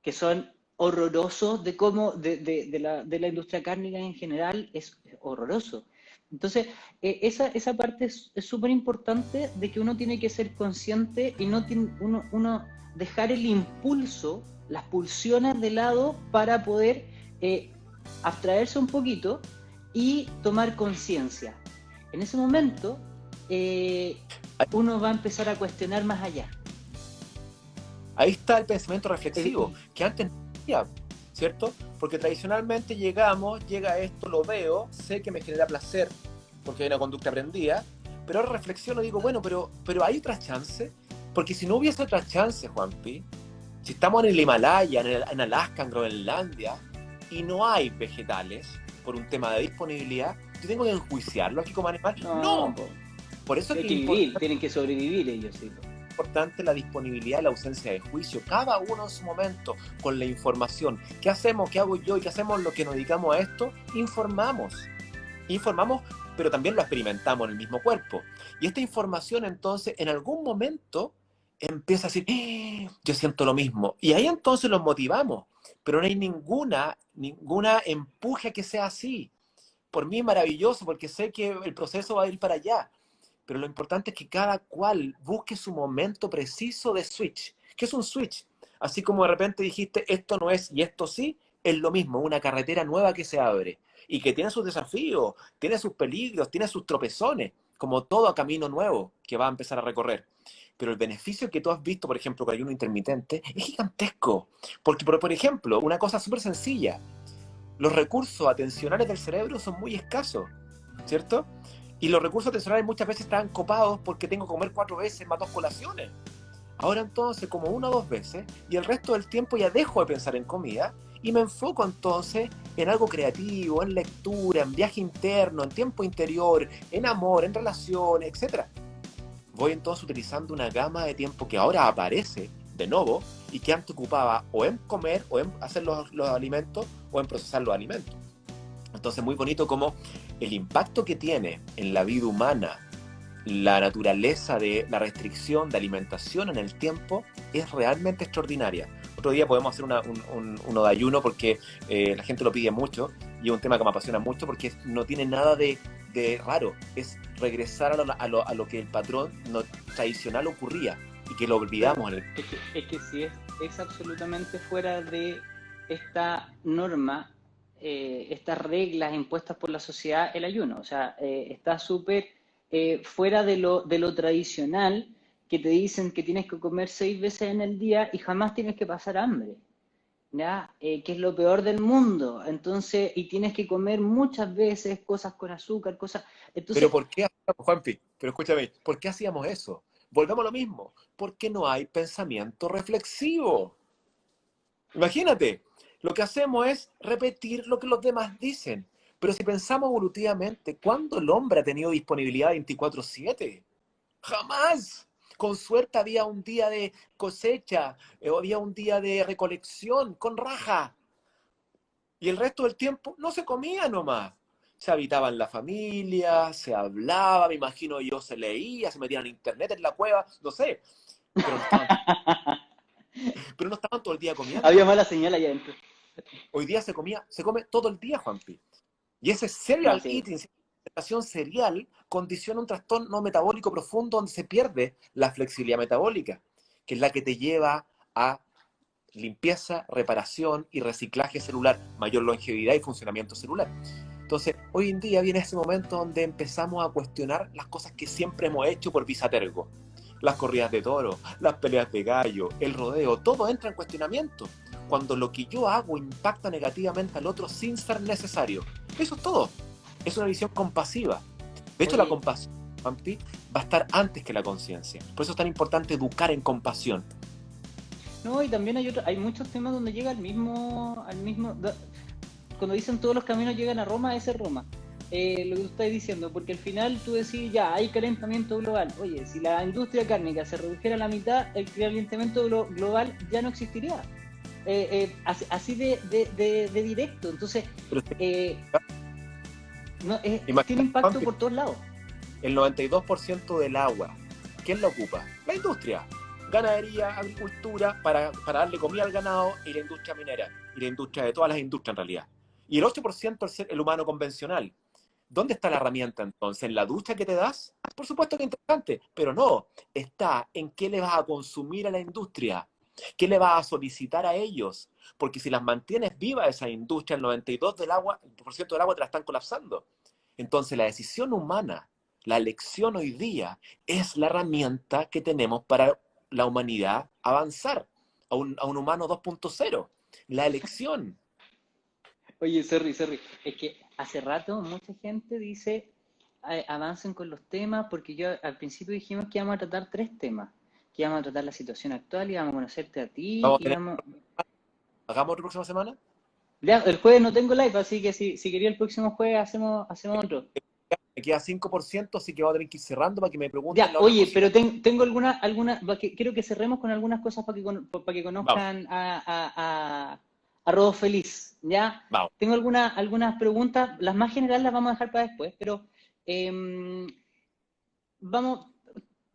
que son horrorosos de cómo de la industria cárnica en general es horroroso. Entonces, esa parte es súper importante de que uno tiene que ser consciente y no tiene, uno dejar el impulso, las pulsiones de lado para poder abstraerse un poquito y tomar conciencia. En ese momento, uno va a empezar a cuestionar más allá.
ahí está el pensamiento reflexivo, que antes no había, ¿cierto? Porque tradicionalmente llega esto, lo veo, sé que me genera placer, porque hay una conducta aprendida, pero ahora reflexiono y digo, bueno, pero hay otra chance, porque si no hubiese otra chance, Juanpi, si estamos en el Himalaya, en Alaska, en Groenlandia, y no hay vegetales, por un tema de disponibilidad, ¿yo tengo que enjuiciarlo aquí como animal? No. Por eso
hay que vivir, tienen que sobrevivir ellos, sí.
Importante la disponibilidad y la ausencia de juicio, cada uno en su momento, con la información. ¿Qué hacemos? ¿Qué hago yo? ¿Y qué hacemos los que nos dedicamos a esto? Informamos, pero también lo experimentamos en el mismo cuerpo. Y esta información entonces en algún momento empieza a decir, yo siento lo mismo. Y ahí entonces los motivamos, pero no hay ninguna empuje a que sea así. Por mí es maravilloso porque sé que el proceso va a ir para allá. Pero lo importante es que cada cual busque su momento preciso de switch. ¿Qué es un switch? Así como de repente dijiste, esto no es y esto sí, es lo mismo, una carretera nueva que se abre y que tiene sus desafíos, tiene sus peligros, tiene sus tropezones, como todo camino nuevo que va a empezar a recorrer. Pero el beneficio que tú has visto, por ejemplo, con ayuno intermitente, es gigantesco. Porque, por ejemplo, una cosa súper sencilla, los recursos atencionales del cerebro son muy escasos, ¿cierto? Y los recursos atencionales muchas veces están copados porque tengo que comer 4 veces más 2 colaciones. Ahora entonces como 1 o 2 veces y el resto del tiempo ya dejo de pensar en comida y me enfoco entonces en algo creativo, en lectura, en viaje interno, en tiempo interior, en amor, en relaciones, etc. Voy entonces utilizando una gama de tiempo que ahora aparece de nuevo y que antes ocupaba o en comer o en hacer los alimentos o en procesar los alimentos. Entonces muy bonito como el impacto que tiene en la vida humana la naturaleza de la restricción de alimentación en el tiempo es realmente extraordinaria. Otro día podemos hacer uno de ayuno porque la gente lo pide mucho y es un tema que me apasiona mucho porque no tiene nada de raro. Es regresar a lo que el patrón tradicional ocurría y que lo olvidamos.
Es que sí, es absolutamente fuera de esta norma, estas reglas impuestas por la sociedad, el ayuno. O sea, está súper fuera de lo tradicional, que te dicen que tienes que comer 6 veces en el día y jamás tienes que pasar hambre, ¿ya? Que es lo peor del mundo. Entonces, y tienes que comer muchas veces cosas con azúcar, cosas.
Pero
Entonces,
¿por qué hacíamos, Juanpi? Pero escúchame, ¿por qué hacíamos eso? Volvemos a lo mismo, porque no hay pensamiento reflexivo. Imagínate, lo que hacemos es repetir lo que los demás dicen. Pero si pensamos evolutivamente, ¿cuándo el hombre ha tenido disponibilidad 24/7? Jamás. Con suerte había un día de cosecha, o había un día de recolección, con raja. Y el resto del tiempo no se comía nomás. Se habitaba en la familia, se hablaba, me imagino yo, se leía, se metían en internet, en la cueva, no sé. Pero no estaban todo el día
había
comiendo.
mala señal allá adentro.
Hoy día se come todo el día, Juanpi. Y ese
No,
serial
sí.
eating, alimentación cereal, condiciona un trastorno metabólico profundo donde se pierde la flexibilidad metabólica, que es la que te lleva a limpieza, reparación y reciclaje celular, mayor longevidad y funcionamiento celular. Entonces, hoy en día viene ese momento donde empezamos a cuestionar las cosas que siempre hemos hecho por visatergo. Las corridas de toro, las peleas de gallo, el rodeo, todo entra en cuestionamiento. Cuando lo que yo hago impacta negativamente al otro sin ser necesario. Eso es todo. Es una visión compasiva. De hecho, la
Oye,
compasión, Pampi, va a estar antes que la conciencia. Por eso es tan importante educar en compasión.
no, y también hay muchos temas donde llega cuando dicen todos los caminos llegan a Roma, ese es Roma. Lo que tú estás diciendo, porque al final tú decís, ya, hay calentamiento global. Oye, si la industria cárnica se redujera a la mitad, el calentamiento global ya no existiría. Así de directo. Entonces,
Pero
no, tiene
imagínate,
impacto
Pampi,
por todos lados.
el 92% del agua, ¿quién la ocupa? La industria. Ganadería, agricultura, para darle comida al ganado y la industria minera. Y la industria de todas las industrias en realidad. Y el 8% el humano convencional. ¿Dónde está la herramienta entonces? ¿En la ducha que te das? Por supuesto que es interesante, pero no. Está en qué le vas a consumir a la industria. ¿Qué le vas a solicitar a ellos? Porque si las mantienes viva esa industria, el 92% del agua te la están colapsando. Entonces la decisión humana, la elección hoy día, es la herramienta que tenemos para la humanidad avanzar a un humano 2.0. La elección.
Oye, sorry, es que hace rato mucha gente dice avancen con los temas, porque yo al principio dijimos que íbamos a tratar 3 temas, que íbamos a tratar la situación actual, íbamos a conocerte a ti,
Vamos a tener, hagamos otra próxima semana.
Ya, el jueves no tengo live, así que si quería el próximo jueves hacemos otro.
Me queda 5%, así que voy a tener que ir cerrando para que me pregunten
Ya,
la otra
oye,
cosita.
pero tengo quiero que cerremos con algunas cosas para que
Vamos,
conozcan a Rodo Feliz, ¿ya?
vamos.
Tengo algunas preguntas, las más generales las vamos a dejar para después, pero em, vamos,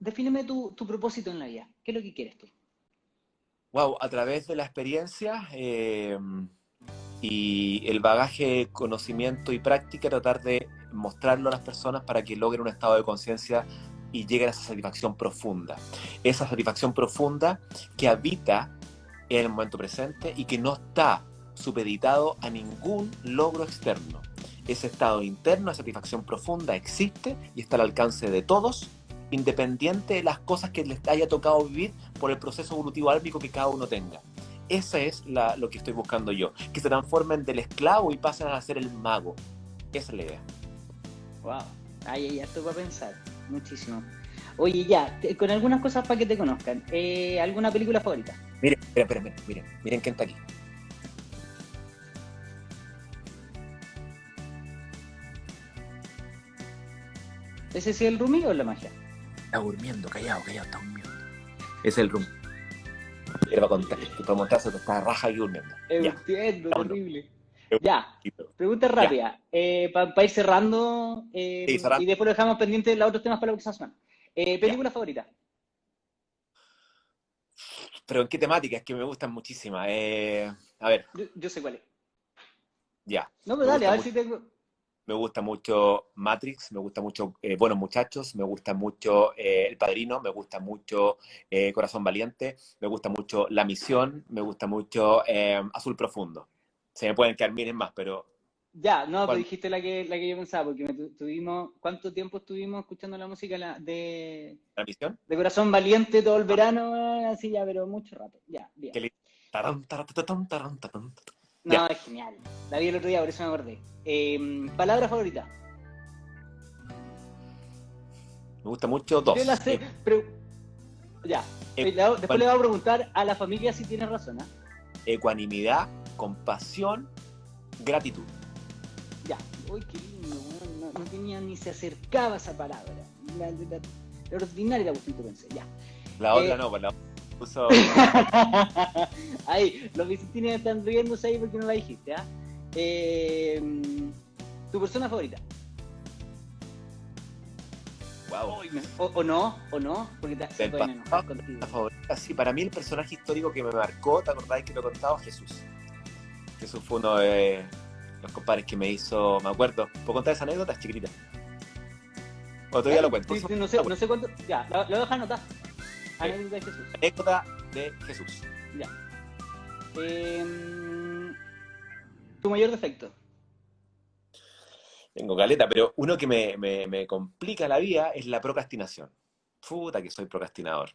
defíneme tu propósito en la vida. ¿Qué es lo que quieres tú?
Wow, a través de la experiencia y el bagaje, conocimiento y práctica, tratar de mostrarlo a las personas para que logren un estado de conciencia y lleguen a esa satisfacción profunda. Esa satisfacción profunda que habita en el momento presente y que no está supeditado a ningún logro externo. Ese estado interno de satisfacción profunda existe y está al alcance de todos, independiente de las cosas que les haya tocado vivir por el proceso evolutivo álmico que cada uno tenga. Esa es lo que estoy buscando yo, que se transformen del esclavo y pasen a ser el mago. Esa es la idea.
Wow, ya esto para pensar, muchísimo. Oye, ya, con algunas cosas para que te conozcan. ¿Alguna película favorita?
Miren quién está aquí.
¿Ese sí es el Rumi o la magia?
Está durmiendo, callado, está durmiendo. Ese es el room. Era para contar, para mostrarse que está raja y durmiendo. Ya.
Entiendo,
Vámonos.
terrible. Ya, pregunta rápida, para ir cerrando
Sí,
y después lo dejamos pendiente de los otros temas para la próxima semana.
Ya.
¿Película favorita?
Pero ¿en qué temática? Es que me gustan muchísimas. A ver,
Yo sé cuál es.
ya.
No,
Me
pero dale,
gusta
a ver
mucho,
si tengo.
me gusta mucho Matrix, me gusta mucho Buenos Muchachos, me gusta mucho El Padrino, me gusta mucho Corazón Valiente, me gusta mucho La Misión, me gusta mucho Azul Profundo. Se me pueden quedar miles más, pero
Ya, no, pero
¿cuál?
dijiste la que yo pensaba, porque tuvimos, ¿cuánto tiempo estuvimos escuchando la música
¿La Misión?
de Corazón Valiente todo el
Ah,
verano? Así ya, pero mucho rato. Ya, bien.
qué lindo. Tarán, tarán, tarán, tarán, tarán.
No,
Ya,
es genial. La vi el otro día, por eso me acordé. Palabra favorita.
me gusta mucho
Yo la
dos.
sé, pero ya. Después le voy a preguntar a la familia si tiene razón, ¿ah?
Ecuanimidad, compasión, gratitud.
Ya. Uy, qué lindo, weón. No tenía ni se acercaba esa palabra. La ordinaria la cuestión que pensé, ya.
La otra
Eh,
no, pues la otra puso
Ahí, los vicentines están riéndose ahí porque no la dijiste, ¿ah? ¿Tu persona favorita?
wow.
O no, porque se
Del
pueden enojar
pasado,
contigo.
la favorita, sí, para mí el personaje histórico que me marcó, ¿te acordáis que lo he contado? Jesús. Jesús fue uno de los compadres que me hizo, me acuerdo. ¿Puedo contar esa anécdota? Es chiquitita. Otro día lo
Dale,
cuento.
sí,
Eso
sí,
fue
no sé cuánto. Ya, lo dejas anotar. Anécdota de Jesús.
anécdota de Jesús.
Ya. Tu mayor defecto.
Tengo caleta, pero uno que me complica la vida es la procrastinación. Puta que soy procrastinador.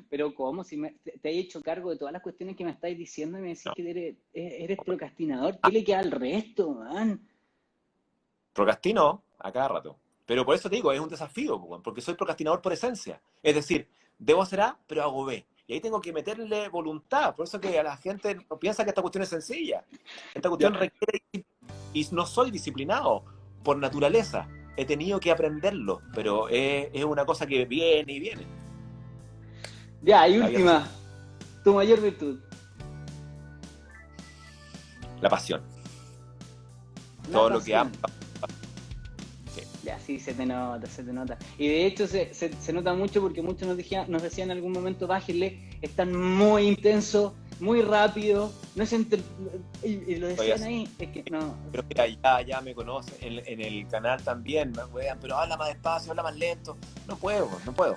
Pero ¿cómo? Si te he hecho cargo de todas las cuestiones que me estáis diciendo y me decís
No.
que eres procrastinador, ¿qué le queda al resto, man?
Procrastino a cada rato. Pero por eso te digo, es un desafío, po, weón, porque soy procrastinador por esencia. Es decir, debo hacer A, pero hago B. Y ahí tengo que meterle voluntad. Por eso que a la gente no piensa que esta cuestión es sencilla. Esta
Ya,
cuestión requiere... Y no soy disciplinado por naturaleza. He tenido que aprenderlo, pero es una cosa que viene y viene.
ya, y
La vida es así.
última, tu mayor virtud.
La pasión.
La
Todo lo que amo.
pasión.
Sí.
Ya, sí, se te nota, se te nota. Y de hecho se nota mucho porque muchos nos decían en algún momento, bájenle, están muy intensos, muy rápido, no es y lo
Soy
decían
así.
ahí, es que no.
Pero mira, ya me conocen. En el canal también me wean, pero habla más despacio, habla más lento. No puedo, no puedo.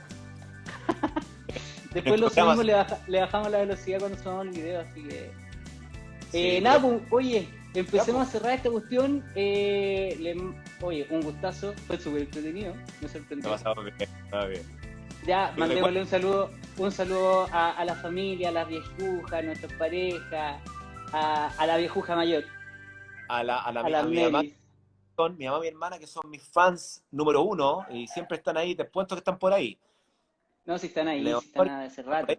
Después
El
lo
programa,
subimos, le bajamos la velocidad cuando subamos el video, así que...
sí,
nada,
pero
pues, oye, empecemos
pues.
a cerrar esta cuestión. Oye, un gustazo, fue súper entretenido, me
Me
sorprendió.
pasaba bien, estaba bien.
Ya,
Y
mandémosle un saludo a la familia, a las viejujas, a nuestras parejas, a la viejuja mayor,
a
a las
mi mamá,
Neris.
mi mamá y mi hermana, que son mis fans número uno, y siempre están ahí, te cuento que están por ahí.
No, si están ahí, si están
Leonor,
hace rato.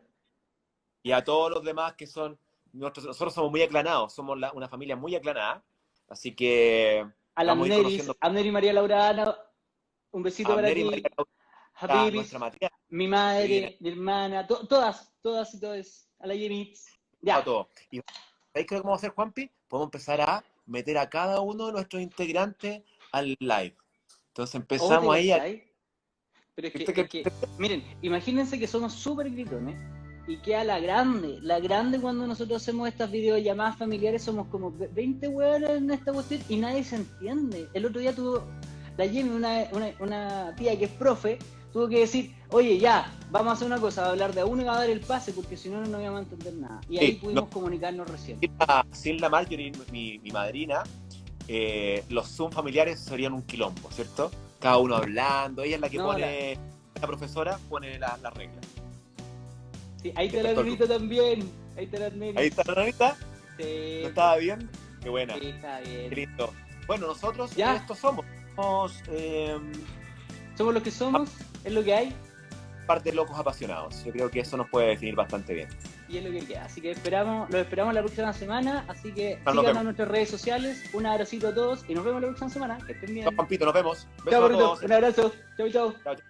y a todos los demás que son, nosotros somos muy aclanados, somos una familia muy aclanada, así que
A las
vamos a ir
Neris,
conociendo
Abner y María Laurana, un besito
a
para
Abner y María
ti.
Laura, nuestra
Habibis,
Matías,
mi
que viene
madre, mi hermana, todas y todos. A la Yemitz.
a
Ya.
todo. Y ¿sabéis qué vamos a hacer, Juanpi? Podemos empezar a meter a cada uno de nuestros integrantes al live. Entonces
¿O te
empezamos ahí a...
cachai? Pero
¿Viste
es que, miren, imagínense que somos súper gritones y queda la grande cuando nosotros hacemos estas videollamadas familiares, somos como 20 hueones en esta cuestión y nadie se entiende. El otro día tuvo la Jenny, una tía que es profe, tuvo que decir, oye, ya, vamos a hacer una cosa, va a hablar de a uno y va a dar el pase porque si no, no íbamos a entender nada. Y ahí
Sí,
pudimos comunicarnos recién.
sin la Marjorie, mi madrina, los Zoom familiares serían un quilombo, ¿cierto? Cada uno hablando, ella es la que
No,
pone, la profesora pone las reglas.
sí, ahí te la
Respecto al
grito también. Ahí te la
Ahí está la nanita,
Sí,
¿no estaba bien? Qué buena,
sí, está
qué
bien.
lindo. Bueno, nosotros
Ya.
estos somos
Somos lo que somos, es lo que hay
parte de locos apasionados. Yo creo que eso nos puede definir bastante bien.
y es lo que queda. Así que los esperamos la próxima semana. Así que
Nos
síganos
vemos.
en nuestras redes sociales. Un abracito a todos y nos vemos la próxima semana. Que estén bien.
Chao, Pampito, nos vemos.
Chao,
Besos a
bonito.
todos.
Un abrazo. Chau, chau.
Chao, chao.